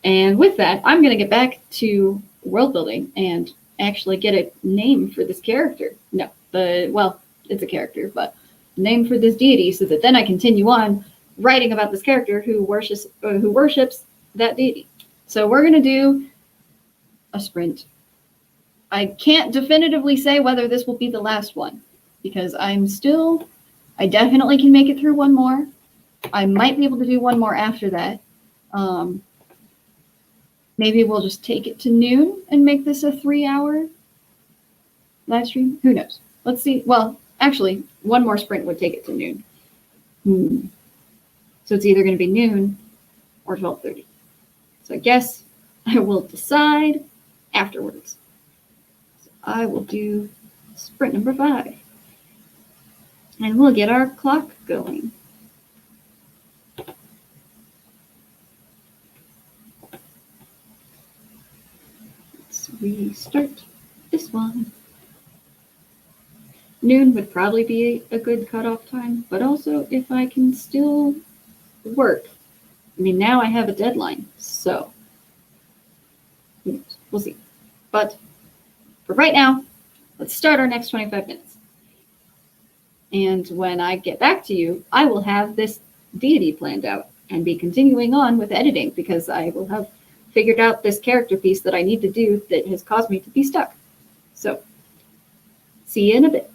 And with that, I'm going to get back to world building and actually get a name for this character. No, it's a character, but name for this deity, so that then I continue on writing about this character who worships that deity. So we're going to do a sprint. I can't definitively say whether this will be the last one, because I definitely can make it through one more. I might be able to do one more after that. Maybe we'll just take it to noon and make this a 3-hour live stream. Who knows? Let's see. Well, actually, one more sprint would take it to noon. So it's either going to be noon or 12:30. So I guess I will decide afterwards. So I will do sprint number 5. And we'll get our clock going. Let's restart this one. Noon would probably be a good cutoff time, but also if I can still work. I mean, now I have a deadline, so we'll see. But for right now, let's start our next 25 minutes. And when I get back to you, I will have this deity planned out and be continuing on with editing, because I will have figured out this character piece that I need to do that has caused me to be stuck. So, see you in a bit.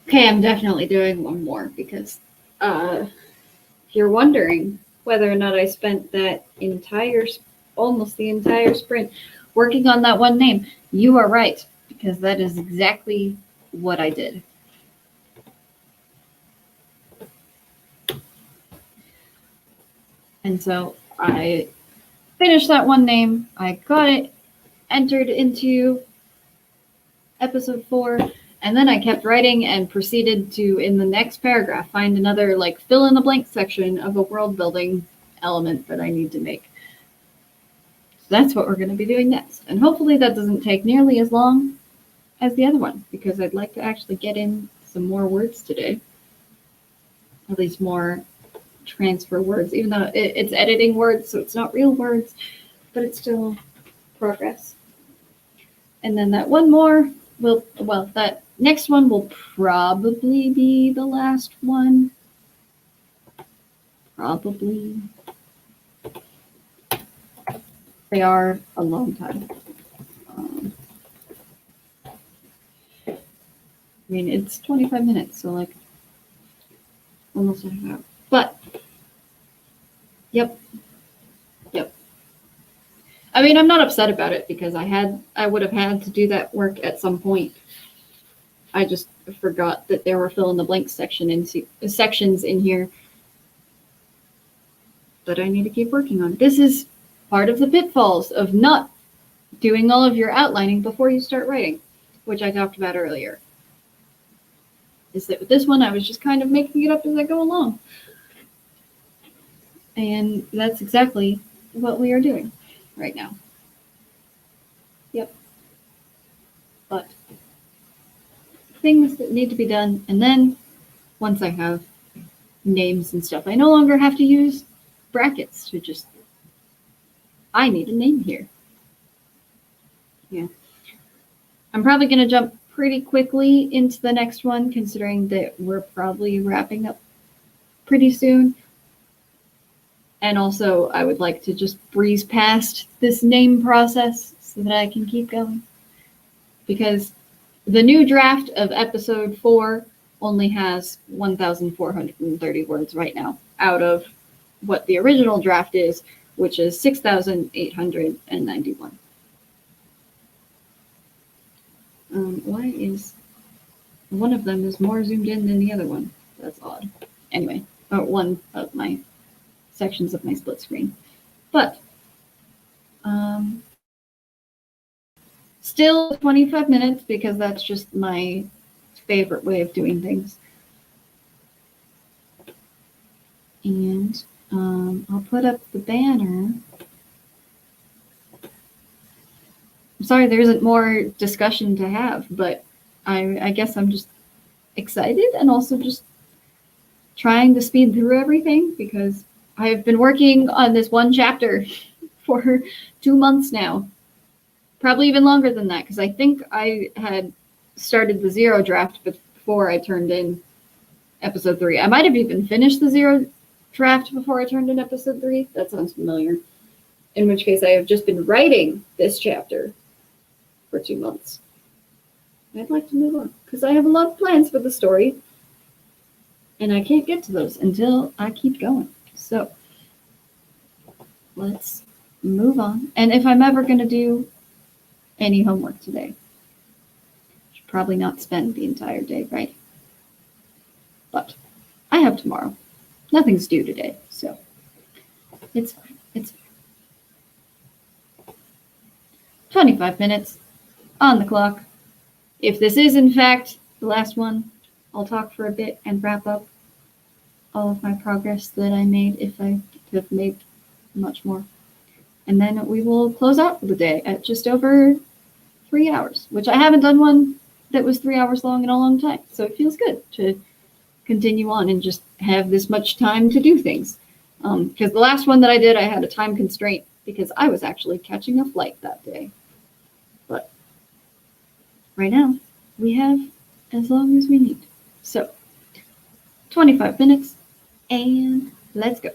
Okay, I'm definitely doing one more because if you're wondering whether or not I spent that almost the entire sprint working on that one name, you are right, because that is exactly what I did. And so I finished that one name, I got it entered into episode 4, and then I kept writing and proceeded to, in the next paragraph, find another like fill in the blank section of a world building element that I need to make. So that's what we're going to be doing next. And hopefully that doesn't take nearly as long as the other one, because I'd like to actually get in some more words today. At least more transfer words, even though it's editing words, so it's not real words, but it's still progress. And then that one more that next one will probably be the last one. Probably. They are a long time. I mean, it's 25 minutes, so like almost a half. But, yep. I mean, I'm not upset about it because I would have had to do that work at some point. I just forgot that there were fill in the blank sections in here that I need to keep working on. This is part of the pitfalls of not doing all of your outlining before you start writing, which I talked about earlier. Is that with this one, I was just kind of making it up as I go along. And that's exactly what we are doing right now. Yep. But things that need to be done, and then once I have names and stuff, I no longer have to use brackets to just, I need a name here. Yeah. I'm probably going to jump pretty quickly into the next one, considering that we're probably wrapping up pretty soon. And also, I would like to just breeze past this name process so that I can keep going. Because the new draft of episode 4 only has 1,430 words right now, out of what the original draft is, which is 6,891. Why is one of them is more zoomed in than the other one? That's odd. Anyway, one of my sections of my split screen. But still 25 minutes because that's just my favorite way of doing things. And I'll put up the banner. I'm sorry there isn't more discussion to have, but I guess I'm just excited and also just trying to speed through everything because I have been working on this one chapter for 2 months now. Probably even longer than that, because I think I had started the 0 draft before I turned in episode 3. I might have even finished the 0 draft before I turned in episode 3. That sounds familiar. In which case, I have just been writing this chapter for 2 months. I'd like to move on, because I have a lot of plans for the story, and I can't get to those until I keep going. So, let's move on. And if I'm ever going to do any homework today, I should probably not spend the entire day writing. But I have tomorrow. Nothing's due today, so it's fine. It's fine. 25 minutes on the clock. If this is, in fact, the last one, I'll talk for a bit and wrap up all of my progress that I made, if I have made much more. And then we will close out for the day at just over 3 hours, which I haven't done one that was 3 hours long in a long time. So it feels good to continue on and just have this much time to do things. Because the last one that I did, I had a time constraint because I was actually catching a flight that day. But right now, we have as long as we need. So 25 minutes, and let's go.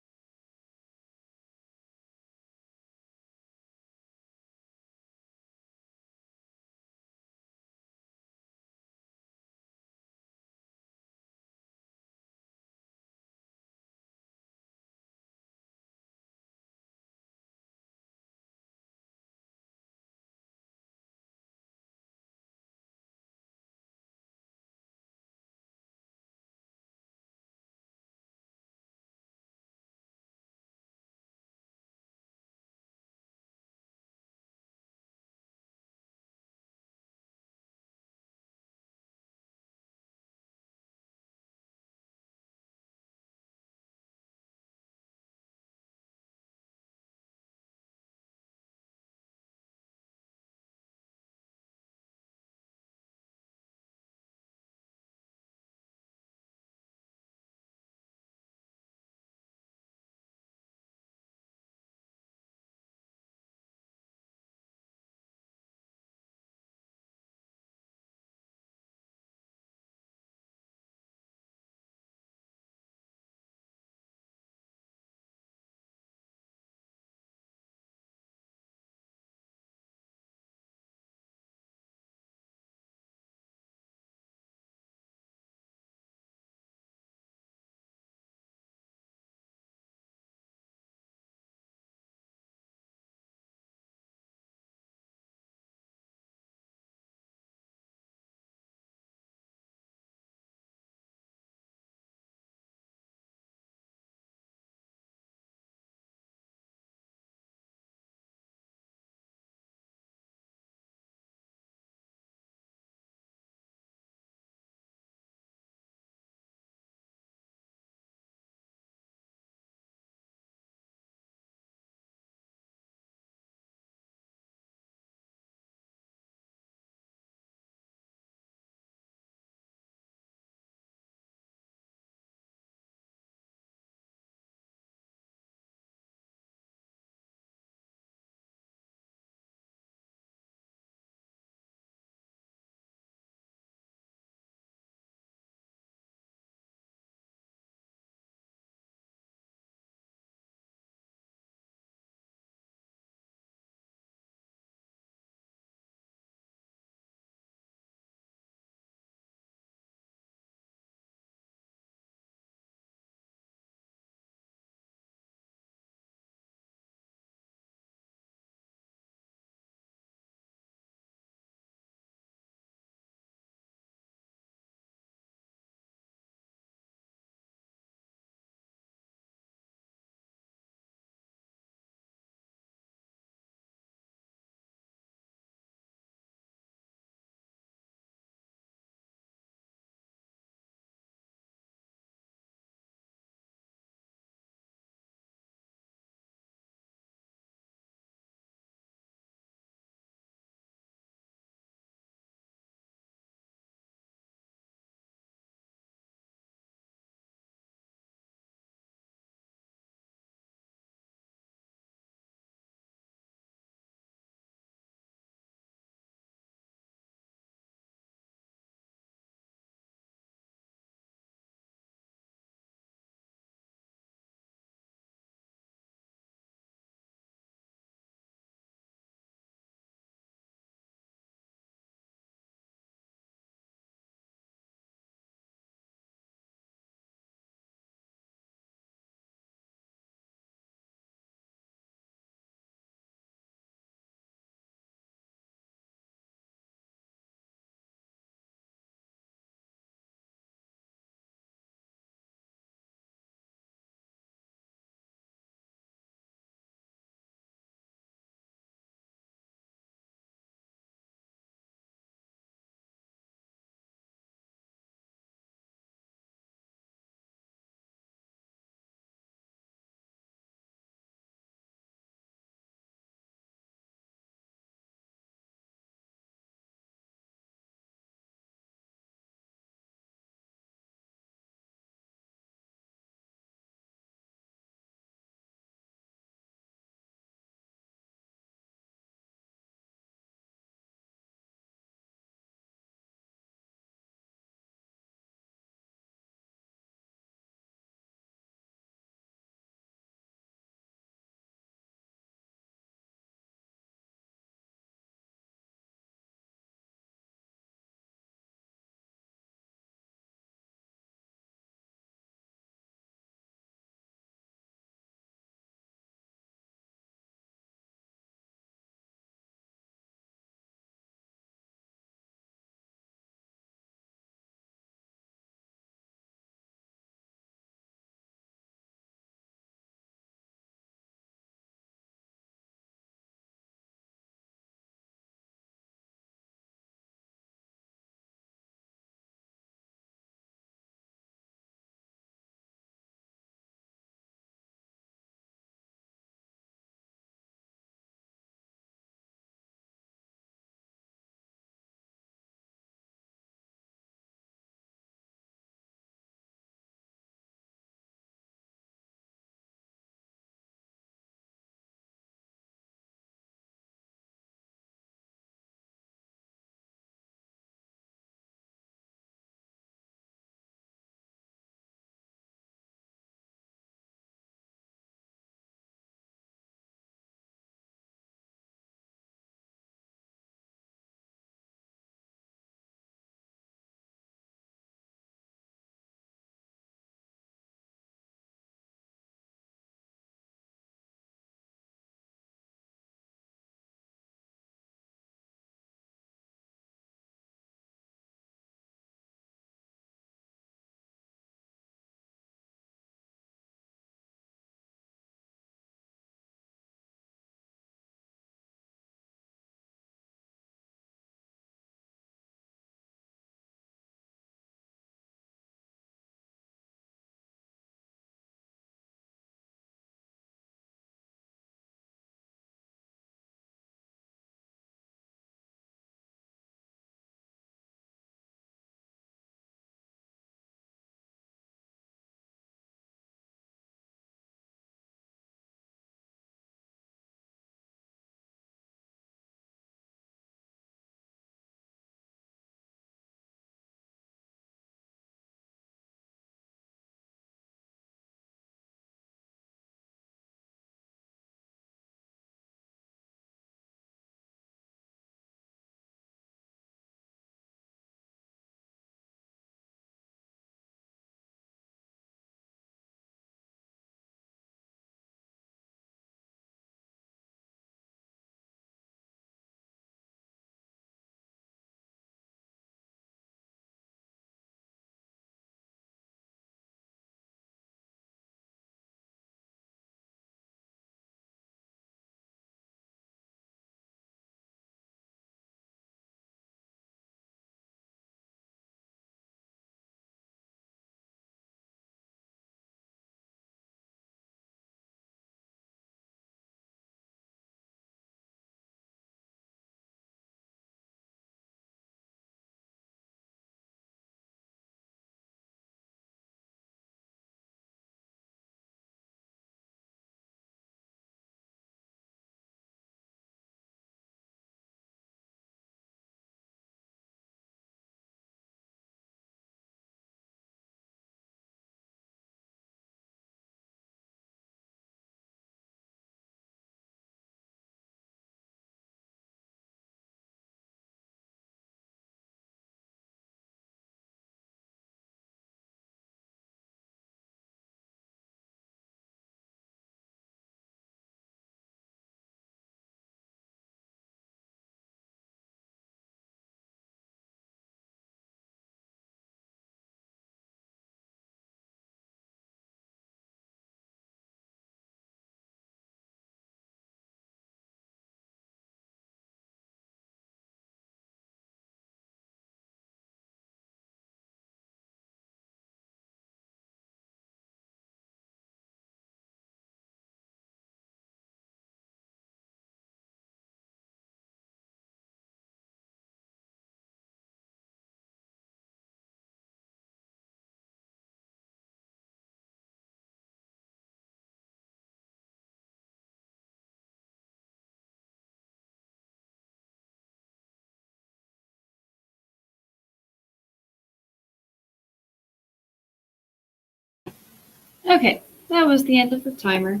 Okay, that was the end of the timer.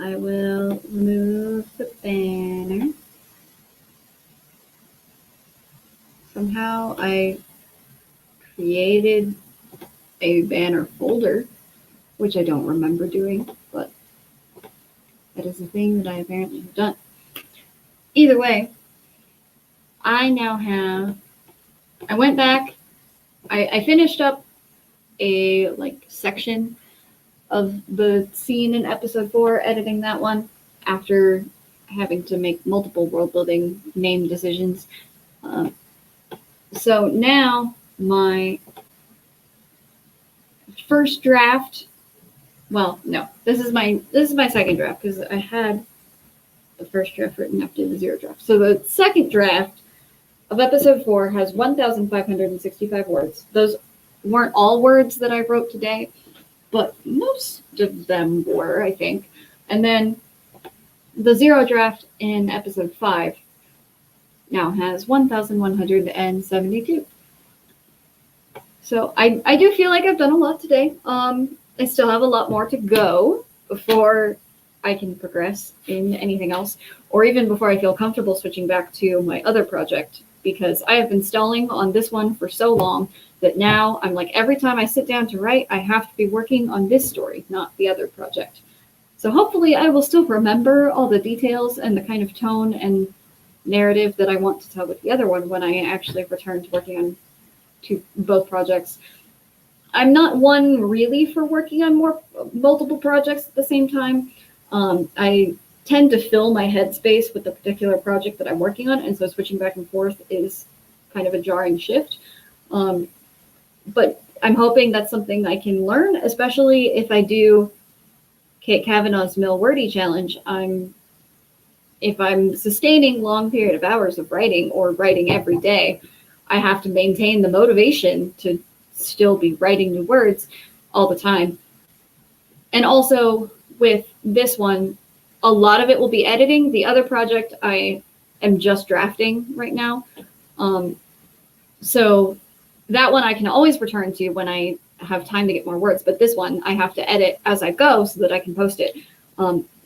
I will remove the banner. Somehow I created a banner folder, which I don't remember doing, but that is a thing that I apparently have done. Either way, I now have, I went back, I finished up a section of the scene in episode 4, editing that one after having to make multiple world building name decisions. So now my first draft, well, no, this is my second draft because I had the first draft written after the 0 draft. So the second draft of episode 4 has 1,565 words. Those weren't all words that I wrote today, but most of them were, I think. And then the 0 draft in episode 5 now has 1,172. So I do feel like I've done a lot today. I still have a lot more to go before I can progress in anything else, or even before I feel comfortable switching back to my other project, because I have been stalling on this one for so long that now I'm like, every time I sit down to write, I have to be working on this story, not the other project. So hopefully I will still remember all the details and the kind of tone and narrative that I want to tell with the other one when I actually return to working on both projects. I'm not one really for working on multiple projects at the same time. I tend to fill my headspace with the particular project that I'm working on, and so switching back and forth is kind of a jarring shift. But I'm hoping that's something I can learn, especially if I do Kate Kavanaugh's Mill Wordy Challenge. If I'm sustaining long period of hours of writing or writing every day, I have to maintain the motivation to still be writing new words all the time. And also with this one, a lot of it will be editing. The other project I am just drafting right now. So that one I can always return to when I have time to get more words, but this one I have to edit as I go so that I can post it.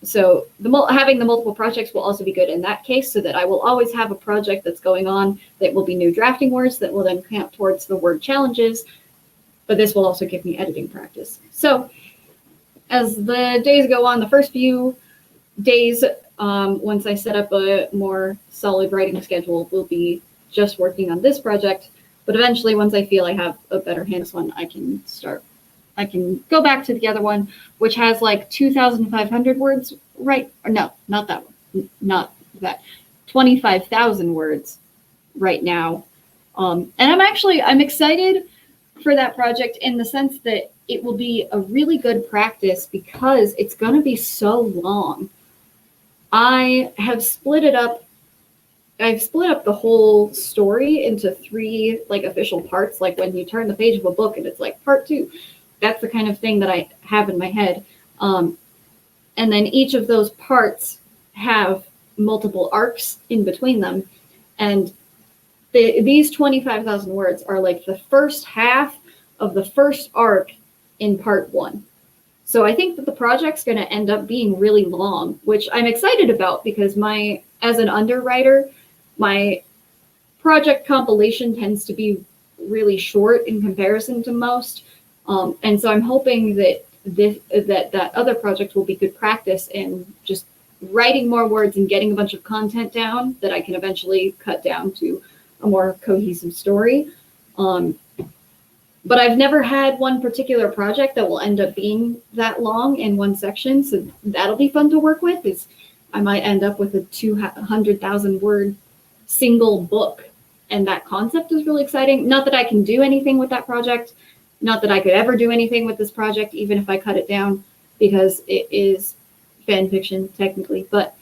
So having the multiple projects will also be good in that case, so that I will always have a project that's going on that will be new drafting words that will then count towards the word challenges, but this will also give me editing practice. So as the days go on, the first few days, once I set up a more solid writing schedule, will be just working on this project. But eventually, once I feel I have a better hand on this one, I can go back to the other one, which has like 2,500 words, right? Or no, not that one. Not that. 25,000 words right now. And I'm excited for that project in the sense that it will be a really good practice because it's going to be so long. I have split it up. I've split up the whole story into 3 official parts, like when you turn the page of a book and it's like part 2. That's the kind of thing that I have in my head. And then each of those parts have multiple arcs in between them. And these 25,000 words are like the first half of the first arc in part 1. So I think that the project's going to end up being really long, which I'm excited about because as an underwriter, my project compilation tends to be really short in comparison to most. And so I'm hoping that that other project will be good practice in just writing more words and getting a bunch of content down that I can eventually cut down to a more cohesive story. But I've never had one particular project that will end up being that long in one section. So that'll be fun to work with. I might end up with a 200,000 word single book. And that concept is really exciting. Not that I can do anything with that project. Not that I could ever do anything with this project, even if I cut it down, because it is fan fiction technically. But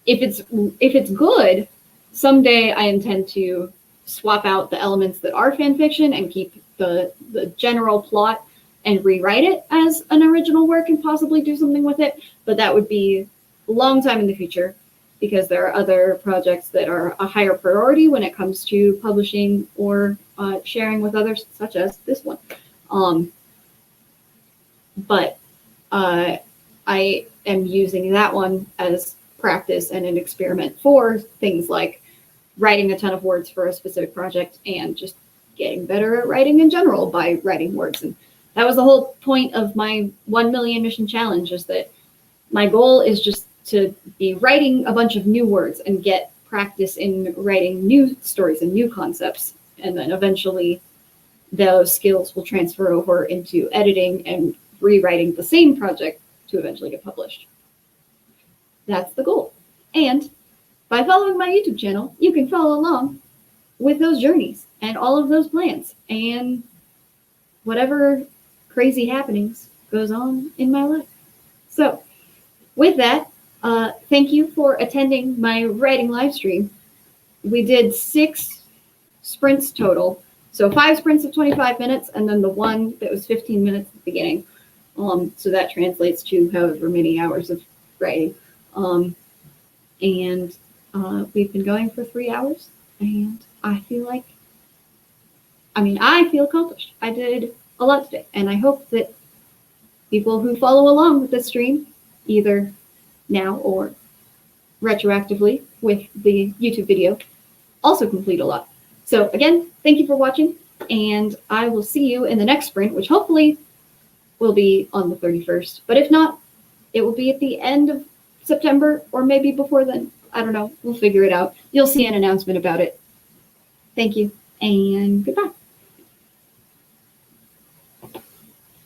if it's good, someday I intend to swap out the elements that are fan fiction and keep the general plot and rewrite it as an original work and possibly do something with it. But that would be a long time in the future because there are other projects that are a higher priority when it comes to publishing or sharing with others, such as this one. but I am using that one as practice and an experiment for things like writing a ton of words for a specific project and just getting better at writing in general by writing words. And that was the whole point of my 1 million mission challenge, is that my goal is just to be writing a bunch of new words and get practice in writing new stories and new concepts. And then eventually those skills will transfer over into editing and rewriting the same project to eventually get published. That's the goal. And by following my YouTube channel, you can follow along with those journeys and all of those plans and whatever crazy happenings goes on in my life. So with that, thank you for attending my writing live stream. We did 6 sprints total. So 5 sprints of 25 minutes, and then the one that was 15 minutes at the beginning. So that translates to however many hours of writing. And we've been going for 3 hours, and I feel accomplished. I did a lot today, and I hope that people who follow along with this stream, either now or retroactively with the YouTube video, also complete a lot. So again, thank you for watching, and I will see you in the next sprint, which hopefully will be on the 31st. But if not, it will be at the end of September or maybe before then. I don't know. We'll figure it out. You'll see an announcement about it. Thank you, and goodbye.